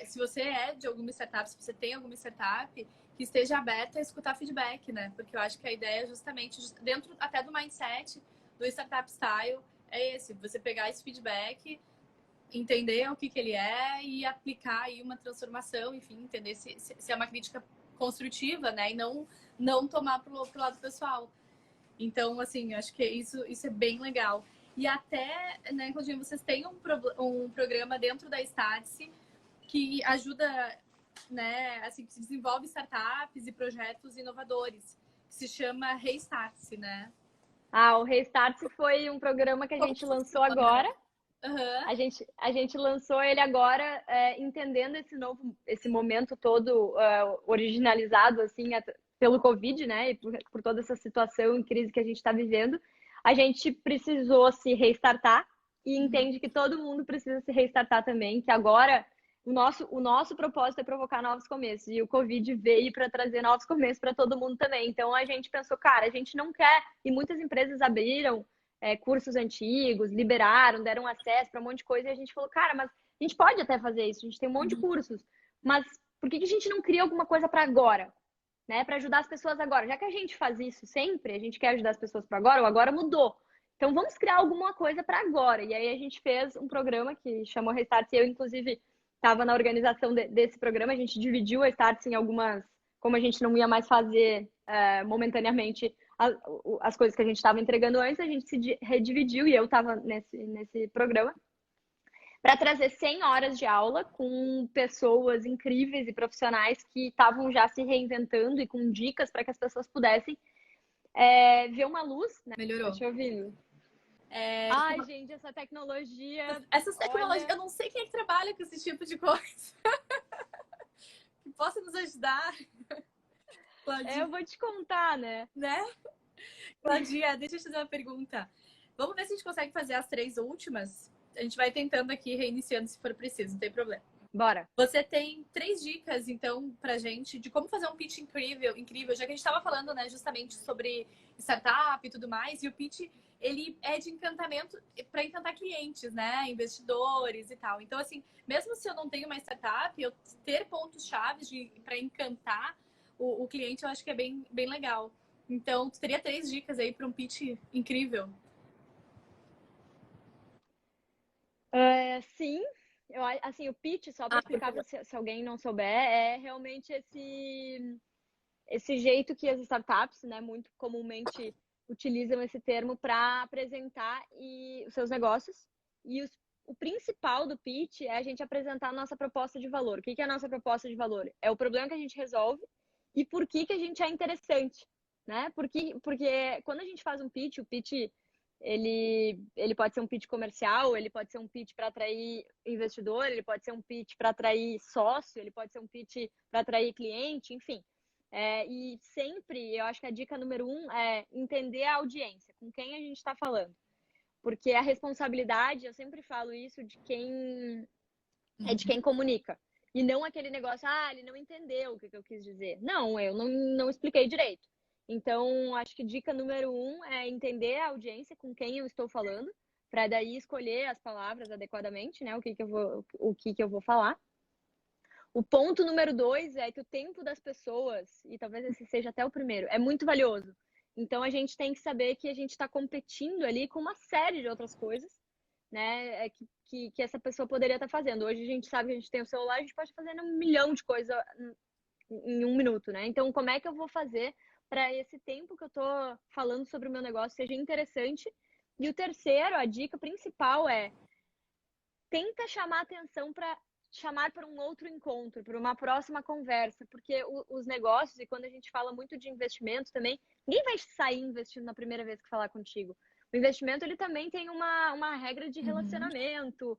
se você é de alguma startup, se você tem alguma startup, que esteja aberta a escutar feedback, né? Porque eu acho que a ideia é justamente, dentro até do mindset do Startup Style, é esse, você pegar esse feedback, entender o que ele é e aplicar aí uma transformação, enfim, entender se é uma crítica construtiva, né? E não tomar pro lado pessoal. Então, assim, acho que isso é bem legal. E até, né, Claudinha, vocês têm um programa dentro da Startse que ajuda, né, assim, que desenvolve startups e projetos inovadores, que se chama Restart-se, né? O Restart foi um programa que a Como gente lançou funciona? agora. Uhum. A gente lançou ele agora, entendendo esse momento todo originalizado assim pelo Covid, né? E por toda essa situação em crise que a gente está vivendo, a gente precisou se restartar e entende que todo mundo precisa se restartar também, que agora o nosso propósito é provocar novos começos. E o Covid veio para trazer novos começos para todo mundo também. Então a gente pensou, cara, a gente não quer, e muitas empresas abriram cursos antigos, liberaram, deram acesso para um monte de coisa, e a gente falou, cara, mas a gente pode até fazer isso, a gente tem um monte de cursos, mas por que a gente não cria alguma coisa para agora? Né? Para ajudar as pessoas agora. Já que a gente faz isso sempre, a gente quer ajudar as pessoas para agora, o agora mudou. Então vamos criar alguma coisa para agora. E aí a gente fez um programa que chamou Restart, e eu, inclusive, estava na organização desse programa, a gente dividiu a Start em algumas, como a gente não ia mais fazer momentaneamente as coisas que a gente estava entregando antes, a gente se redividiu e eu estava nesse programa para trazer 100 horas de aula com pessoas incríveis e profissionais que estavam já se reinventando e com dicas para que as pessoas pudessem ver uma luz, né? Tá Melhorou. te ouvindo? Ai, gente, essa tecnologia. Essas tecnologias, Olha, eu não sei quem é que trabalha com esse tipo de coisa. Que possa nos ajudar, eu Claudinha, vou te contar, né? né? Claudinha, deixa eu te fazer uma pergunta. Vamos ver se a gente consegue fazer as 3 últimas. A gente vai tentando aqui, reiniciando se for preciso, não tem problema. Bora. Você tem 3 dicas, então, pra gente de como fazer um pitch incrível, já que a gente estava falando, né, justamente sobre startup e tudo mais, e o pitch, ele é de encantamento para encantar clientes, né, investidores e tal. Então, assim, mesmo se eu não tenho uma startup, eu ter pontos-chave para encantar o cliente, eu acho que é bem legal. Então, tu teria 3 dicas aí para um pitch incrível? Sim, assim, o pitch, só para Ah, por explicar favor. se alguém não souber, é realmente esse jeito que as startups, né, muito comumente utilizam esse termo para apresentar os seus negócios. E o principal do pitch é a gente apresentar a nossa proposta de valor. O que é a nossa proposta de valor? É o problema que a gente resolve e por que a gente é interessante, né? Porque quando a gente faz um pitch, o pitch ele pode ser um pitch comercial, ele pode ser um pitch para atrair investidor, ele pode ser um pitch para atrair sócio, ele pode ser um pitch para atrair cliente, enfim. E sempre, eu acho que a dica número 1 é entender a audiência, com quem a gente está falando. Porque a responsabilidade, eu sempre falo isso, de quem comunica. E não aquele negócio, ele não entendeu o que eu quis dizer. Não, eu não expliquei direito. Então, acho que dica número 1 é entender a audiência com quem eu estou falando, para daí escolher as palavras adequadamente, né? O que eu vou falar. O ponto número 2 é que o tempo das pessoas, e talvez esse seja até o primeiro, é muito valioso. Então a gente tem que saber que a gente está competindo ali com uma série de outras coisas, né? Que essa pessoa poderia estar fazendo. Hoje a gente sabe que a gente tem o celular, a gente pode fazer um milhão de coisas em um minuto, né? Então, como é que eu vou fazer para esse tempo que eu tô falando sobre o meu negócio seja interessante? E o terceiro, a dica principal é tenta chamar atenção para chamar para um outro encontro, para uma próxima conversa, porque os negócios, e quando a gente fala muito de investimento também, ninguém vai sair investindo na primeira vez que falar contigo. O investimento, ele também tem uma regra de relacionamento,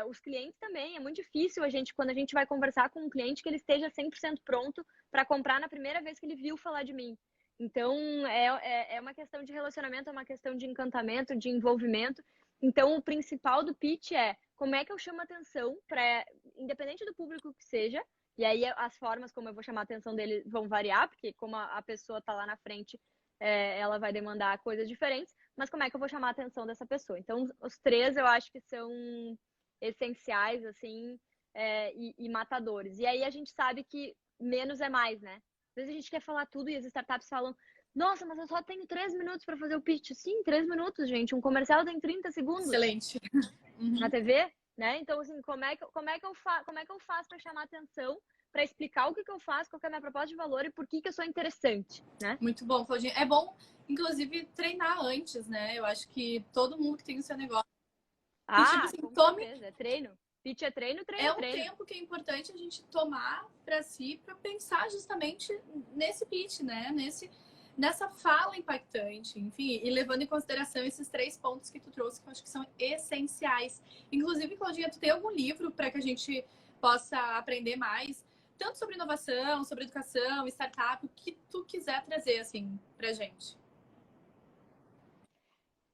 os clientes também, é muito difícil quando a gente vai conversar com um cliente, que ele esteja 100% pronto para comprar na primeira vez que ele viu falar de mim. Então, é uma questão de relacionamento, é uma questão de encantamento, de envolvimento. Então, o principal do pitch é como é que eu chamo atenção para, independente do público que seja, e aí as formas como eu vou chamar a atenção dele vão variar, porque como a pessoa está lá na frente, ela vai demandar coisas diferentes, mas como é que eu vou chamar a atenção dessa pessoa? Então, os três eu acho que são essenciais, assim, e matadores. E aí a gente sabe que menos é mais, né? Às vezes a gente quer falar tudo e as startups falam, nossa, mas eu só tenho 3 minutos para fazer o pitch. Sim, 3 minutos, gente. Um comercial tem 30 segundos Excelente. na TV, né? Então, assim, como é que eu faço para chamar atenção, para explicar o que eu faço, qual que é a minha proposta de valor e por que eu sou interessante, né? Muito bom, Claudinha. É bom, inclusive, treinar antes, né? Eu acho que todo mundo que tem o seu negócio. E, tipo assim, Com tome. certeza. É treino. Pitch é treino, treino É é um treino. tempo que é importante a gente tomar para si, para pensar justamente nesse pitch, né? Nessa fala impactante, enfim, e levando em consideração esses 3 pontos que tu trouxe, que eu acho que são essenciais. Inclusive, Claudinha, tu tem algum livro para que a gente possa aprender mais, tanto sobre inovação, sobre educação, startup, o que tu quiser trazer, assim, pra gente?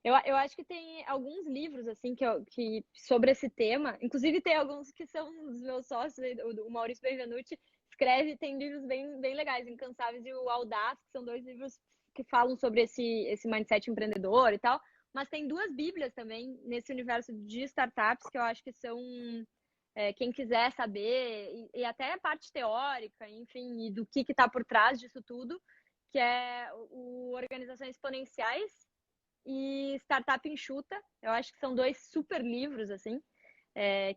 Eu acho que tem alguns livros, assim, que sobre esse tema. Inclusive, tem alguns que são dos meus sócios, o Maurício Benvenuti escreve, tem livros bem, bem legais, Incansáveis e o Audaz, que são 2 livros que falam sobre esse mindset empreendedor e tal. Mas tem 2 bíblias também nesse universo de startups que eu acho que são, quem quiser saber, e até a parte teórica, enfim, e do que está por trás disso tudo, que é o Organizações Exponenciais e Startup Enxuta. Eu acho que são 2 super livros, assim,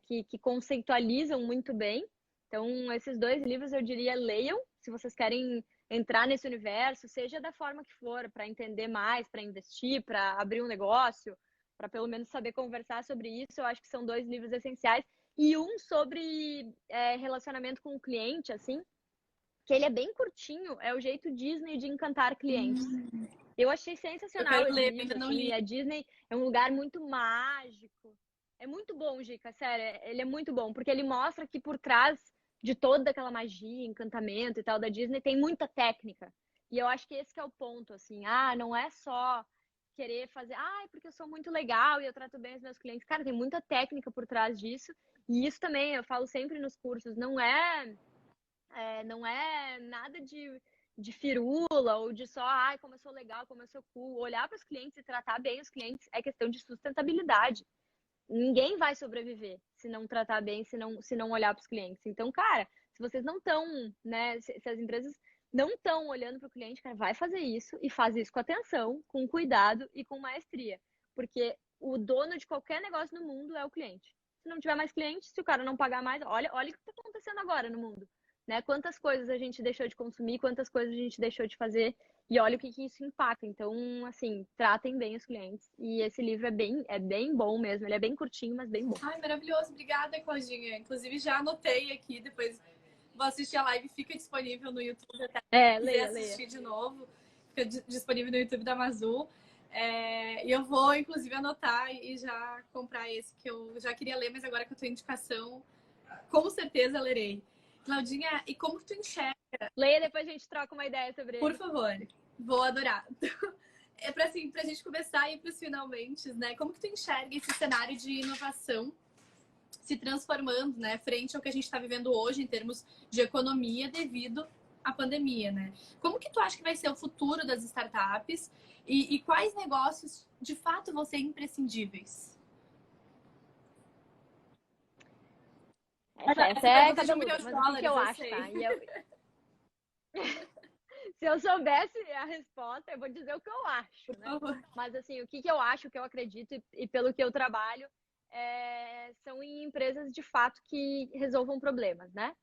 que conceitualizam muito bem. Então, esses 2 livros eu diria leiam, se vocês querem entrar nesse universo, seja da forma que for, para entender mais, para investir, para abrir um negócio, para pelo menos saber conversar sobre isso. Eu acho que são 2 livros essenciais. E um sobre relacionamento com o cliente, assim, que ele é bem curtinho, é o jeito Disney de encantar clientes. Eu achei Eu sensacional quero esse ler, livro, ainda não assim, li. e a Disney é um lugar muito mágico. É muito bom, Gica, sério, ele é muito bom, porque ele mostra que por trás de toda aquela magia, encantamento e tal da Disney tem muita técnica. E eu acho que esse que é o ponto, assim, não é só querer fazer, porque eu sou muito legal e eu trato bem os meus clientes. Cara, tem muita técnica por trás disso. E isso também eu falo sempre nos cursos, não é nada de firula ou de só, como eu sou legal, como eu sou cool. Olhar para os clientes e tratar bem os clientes é questão de sustentabilidade. Ninguém vai sobreviver se não tratar bem, se não olhar para os clientes. Então, cara, se vocês não estão, né, se as empresas não estão olhando para o cliente, cara, vai fazer isso e faz isso com atenção, com cuidado e com maestria. Porque o dono de qualquer negócio no mundo é o cliente. Se não tiver mais cliente, se o cara não pagar mais, olha o que está acontecendo agora no mundo. Né? Quantas coisas a gente deixou de consumir, quantas coisas a gente deixou de fazer e olha o que isso impacta. Então, assim, tratem bem os clientes. E esse livro é bem bom mesmo. Ele é bem curtinho, mas bem bom. Ai, maravilhoso. Obrigada, Claudinha. Inclusive, já anotei aqui, depois vou assistir a live, fica disponível no YouTube até quiser Leia. assistir de novo. Fica disponível no YouTube da Mazul. E eu vou, inclusive, anotar e já comprar esse que eu já queria ler, mas agora que eu tenho indicação, com certeza lerei. Claudinha, e como que tu enxerga? Leia, depois a gente troca uma ideia sobre Por ele. favor, vou adorar. É para assim, a gente começar a ir para os finalmente, né? Como que tu enxerga esse cenário de inovação se transformando, né, frente ao que a gente está vivendo hoje em termos de economia devido à pandemia, né? Como que tu acha que vai ser o futuro das startups e quais negócios de fato vão ser imprescindíveis? Essa Essa é pergunta é de 1 milhão cabeluda, de mas o que dólares, eu eu acho, tá? sei. Se eu soubesse a resposta, eu vou dizer o que eu acho, Por né? favor. Mas, assim, o que eu acho, o que eu acredito e pelo que eu trabalho, são em empresas de fato que resolvam problemas, né?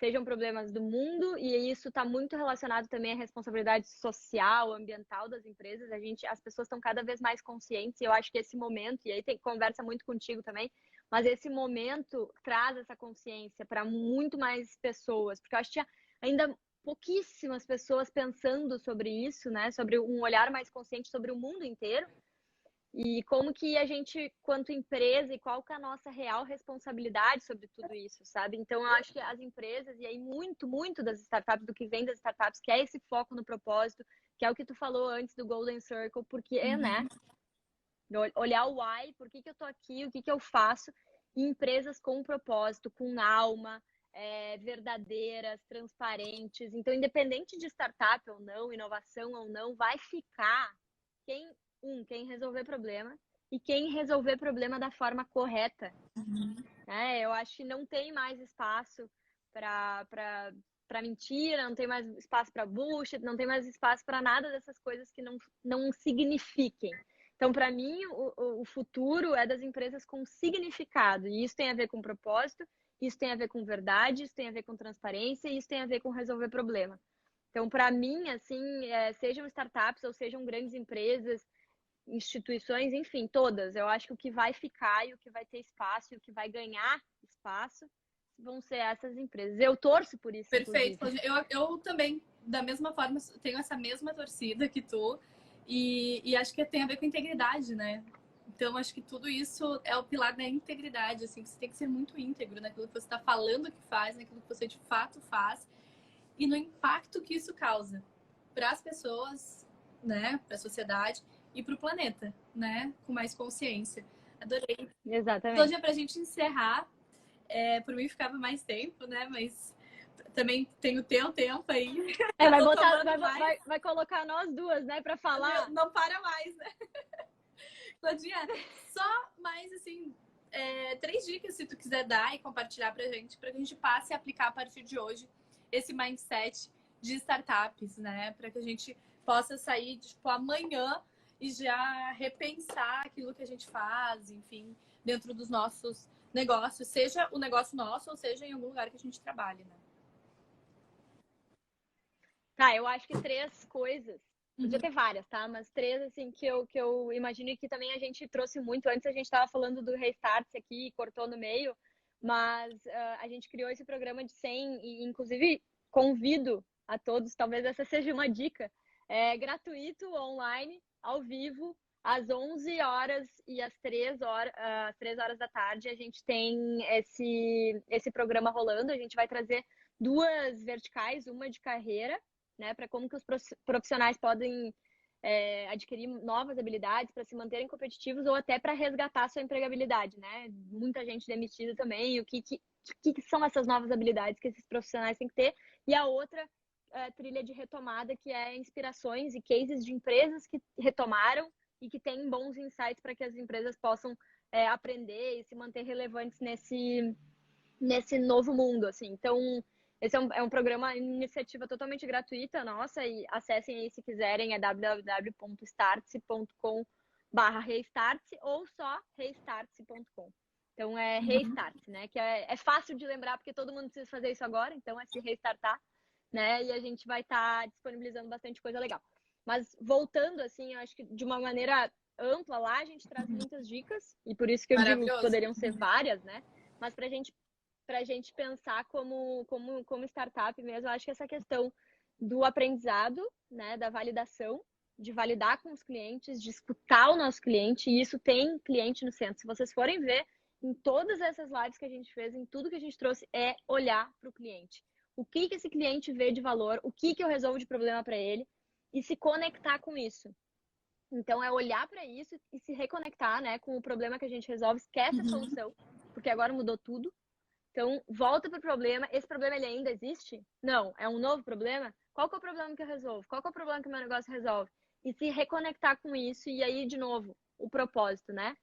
Sejam problemas do mundo, e isso está muito relacionado também à responsabilidade social, ambiental das empresas. As pessoas estão cada vez mais conscientes, e eu acho que esse momento, e aí conversa muito contigo também, mas esse momento traz essa consciência para muito mais pessoas, porque eu acho que tinha ainda pouquíssimas pessoas pensando sobre isso, né? Sobre um olhar mais consciente sobre o mundo inteiro. E como que a gente, quanto empresa, e qual que é a nossa real responsabilidade sobre tudo isso, sabe? Então, eu acho que as empresas, e aí muito, muito das startups, do que vem das startups, que é esse foco no propósito, que é o que tu falou antes do Golden Circle, porque né? Olhar o why, por que eu tô aqui, o que eu faço, e empresas com propósito, com alma, verdadeiras, transparentes. Então, independente de startup ou não, inovação ou não, vai ficar quem resolver problema e quem resolver problema da forma correta. Eu acho que não tem mais espaço para mentira, não tem mais espaço para bullshit, não tem mais espaço para nada dessas coisas que não signifiquem. Então, para mim, o futuro é das empresas com significado. E isso tem a ver com propósito, isso tem a ver com verdade, isso tem a ver com transparência, e isso tem a ver com resolver problema. Então, para mim, assim, sejam startups ou sejam grandes empresas, instituições, enfim, todas. Eu acho que o que vai ficar e o que vai ter espaço e o que vai ganhar espaço vão ser essas empresas. Eu torço por isso, Perfeito. inclusive. Eu também, da mesma forma, tenho essa mesma torcida que tu. E acho que tem a ver com integridade, né? Então, acho que tudo isso é o pilar da integridade, assim, que você tem que ser muito íntegro naquilo que você está falando que faz, naquilo que você de fato faz e no impacto que isso causa para as pessoas, né, para a sociedade e para o planeta, né, com mais consciência. Adorei. Exatamente. Cláudia, para a gente encerrar, por mim ficava mais tempo, né, mas também tem o teu tempo aí. Vai colocar nós duas, né, para falar. Não para mais, né? Claudinha, só mais assim, 3 dicas se tu quiser dar e compartilhar pra gente que a gente passe a aplicar a partir de hoje esse mindset de startups, né? Para que a gente possa sair, tipo, amanhã e já repensar aquilo que a gente faz, enfim, dentro dos nossos negócios, seja o negócio nosso ou seja em algum lugar que a gente trabalhe, né? Tá, eu acho que 3 coisas. Podia ter várias, tá? Mas 3, assim, que eu imagino que também a gente trouxe muito. Antes a gente estava falando do Restart aqui, cortou no meio, mas a gente criou esse programa de 100 e, inclusive, convido a todos, talvez essa seja uma dica, gratuito, online, ao vivo, às 11 horas e às 3 horas da tarde, a gente tem esse programa rolando. A gente vai trazer 2 verticais, uma de carreira, né, para como que os profissionais podem adquirir novas habilidades para se manterem competitivos ou até para resgatar sua empregabilidade, né? Muita gente demitida também. O que são essas novas habilidades que esses profissionais têm que ter? E a outra trilha de retomada, que é inspirações e cases de empresas que retomaram e que têm bons insights para que as empresas possam aprender e se manter relevantes nesse novo mundo, assim. Então, esse é um programa, iniciativa totalmente gratuita nossa, e acessem aí se quiserem, é www.startse.com/restartse ou só restartse.com. Então é Restart, né? Que é fácil de lembrar porque todo mundo precisa fazer isso agora, então é se restartar, né? E a gente vai estar disponibilizando bastante coisa legal. Mas voltando, assim, eu acho que de uma maneira ampla lá, a gente traz muitas dicas, e por isso que eu digo que poderiam ser várias, né? Mas para a gente pensar como startup mesmo, eu acho que essa questão do aprendizado, né, da validação, de validar com os clientes, de escutar o nosso cliente, e isso tem cliente no centro. Se vocês forem ver, em todas essas lives que a gente fez, em tudo que a gente trouxe, é olhar para o cliente. O que esse cliente vê de valor, o que eu resolvo de problema para ele, e se conectar com isso. Então, é olhar para isso e se reconectar, né, com o problema que a gente resolve, esquece a solução, porque agora mudou tudo. Então, volta para o problema. Esse problema, ele ainda existe? Não. É um novo problema? Qual que é o problema que eu resolvo? Qual que é o problema que o meu negócio resolve? E se reconectar com isso. E aí, de novo, o propósito, né?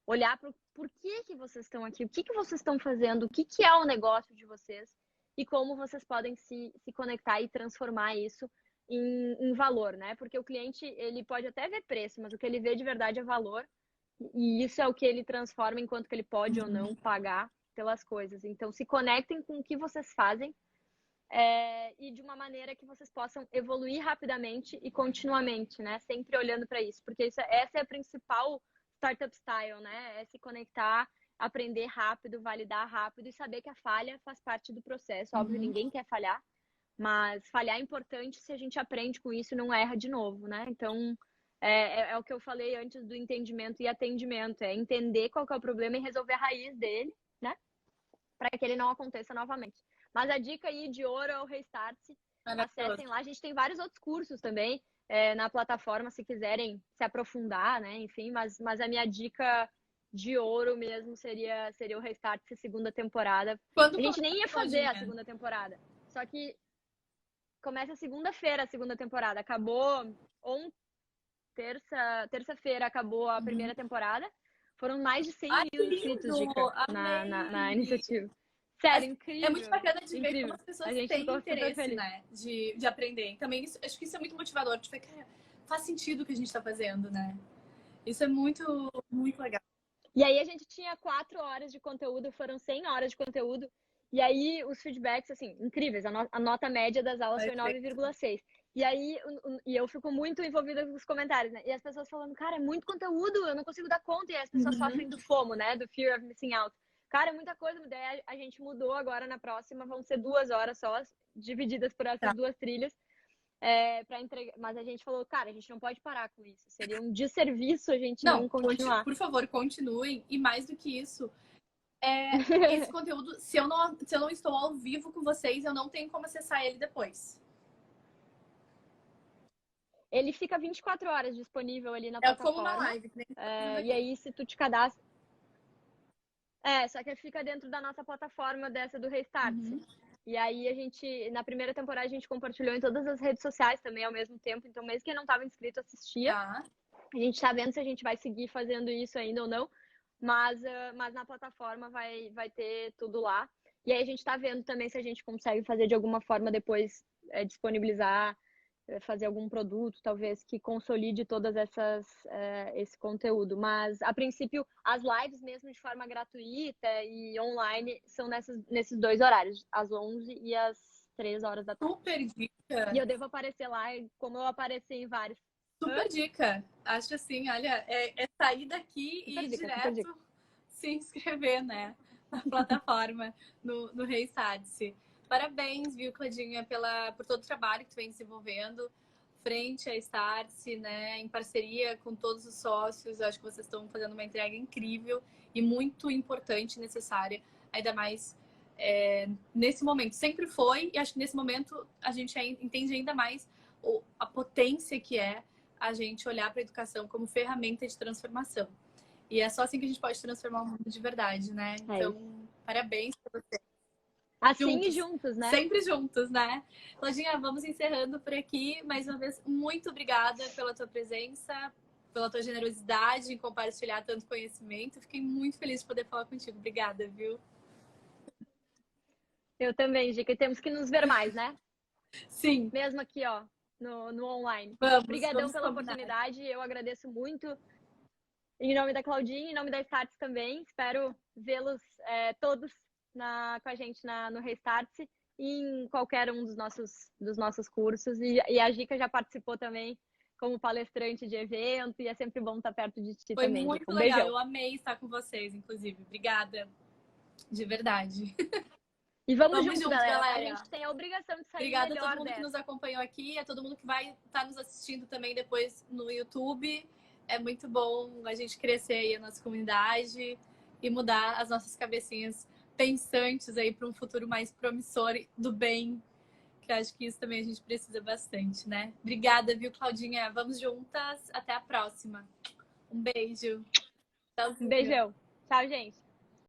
Olhar para por que vocês estão aqui? O que vocês estão fazendo? O que é o negócio de vocês? E como vocês podem se conectar e transformar isso em valor, né? Porque o cliente, ele pode até ver preço, mas o que ele vê de verdade é valor. E isso é o que ele transforma enquanto que ele pode ou não pagar pelas coisas. Então, se conectem com o que vocês fazem e de uma maneira que vocês possam evoluir rapidamente e continuamente, né? Sempre olhando para isso, porque essa é a principal startup style, né? É se conectar, aprender rápido, validar rápido e saber que a falha faz parte do processo. Óbvio, ninguém quer falhar, mas falhar é importante se a gente aprende com isso e não erra de novo, né? Então, é o que eu falei antes do entendimento e atendimento, é entender qual que é o problema e resolver a raiz dele, né? Para que ele não aconteça novamente. Mas a dica aí de ouro é o Restart. Acessem lá. A gente tem vários outros cursos também na plataforma, se quiserem se aprofundar, né? Enfim, mas a minha dica de ouro mesmo seria o Restart, segunda temporada. A gente nem ia fazer a segunda temporada. Só que começa segunda-feira a segunda temporada. Acabou ontem. terça-feira acabou a primeira temporada. Foram mais de 100 Ai, que mil inscritos, lindo! Dica, na Amei! iniciativa. Sério, É muito incrível. bacana de ver como Incrível. as A pessoas gente têm ficou super interesse, feliz. né? De aprender. Também acho que isso é muito motivador. Tipo, cara, faz sentido o que a gente tá fazendo, né? Isso é muito, muito legal. E aí a gente tinha 4 horas de conteúdo, foram 100 horas de conteúdo. E aí os feedbacks, assim, incríveis. A nota média das aulas foi Perfeito. 9,6. E aí e eu fico muito envolvida com os comentários, né? E as pessoas falando, cara, é muito conteúdo, eu não consigo dar conta. E aí as pessoas sofrem do FOMO, né? Do Fear of Missing Out. Cara, é muita coisa. Daí a gente mudou agora na próxima, vão ser 2 horas só, divididas por essas duas trilhas. Para entregar, mas a gente falou, cara, a gente não pode parar com isso. Seria um desserviço a gente não continuar. Por favor, continuem. E mais do que isso, esse conteúdo, se eu não estou ao vivo com vocês, eu não tenho como acessar ele depois. Ele fica 24 horas disponível ali na É plataforma. como uma live. Que nem e aí, se tu te cadastra... só que fica dentro da nossa plataforma dessa do Restart. E aí, na primeira temporada, a gente compartilhou em todas as redes sociais também ao mesmo tempo. Então, mesmo quem não estava inscrito assistia. Tá. A gente tá vendo se a gente vai seguir fazendo isso ainda ou não. Mas na plataforma vai ter tudo lá. E aí, a gente tá vendo também se a gente consegue fazer de alguma forma depois disponibilizar, fazer algum produto, talvez, que consolide todas esse conteúdo. Mas, a princípio, as lives mesmo de forma gratuita e online são nesses 2 horários, às 11 e às 3 horas da tarde. Super dica! E eu devo aparecer lá, como eu apareci em vários. Super dica! Acho assim, olha, sair daqui Super e dica, direto se inscrever, né? Na plataforma, no Restart-se. Parabéns, viu, Claudinha, por todo o trabalho que tu vem desenvolvendo frente a Startse, né, em parceria com todos os sócios. Eu acho que vocês estão fazendo uma entrega incrível e muito importante, necessária, ainda mais nesse momento. Sempre foi, e acho que nesse momento a gente entende ainda mais a potência que é a gente olhar para a educação como ferramenta de transformação. E é só assim que a gente pode transformar o mundo de verdade, né? Então, parabéns para você. Assim e juntos, né? Sempre juntos, né? Claudinha, vamos encerrando por aqui. Mais uma vez, muito obrigada pela tua presença, pela tua generosidade em compartilhar tanto conhecimento. Fiquei muito feliz de poder falar contigo. Obrigada, viu? Eu também, Gica. E temos que nos ver mais, né? Sim. Mesmo aqui, ó, no online. Obrigadão pela oportunidade. Eu agradeço muito. Em nome da Claudinha, em nome da Startse também. Espero vê-los todos com a gente no Restart-se e em qualquer um dos nossos cursos. E a Gica já participou também como palestrante de evento e é sempre bom estar perto de ti também. Foi muito legal, beijão. Eu amei estar com vocês, inclusive. Obrigada, de verdade. E vamos junto, galera. A gente tem a obrigação de sair Obrigada melhor a todo mundo que nos acompanhou aqui, a todo mundo que vai estar nos assistindo também depois no YouTube. É muito bom a gente crescer aí a nossa comunidade e mudar as nossas cabecinhas pensantes aí para um futuro mais promissor do bem, que acho que isso também a gente precisa bastante, né? Obrigada, viu, Claudinha? Vamos juntas. Até a próxima. Um beijo. Tchauzinho. Um beijão. Tchau, gente.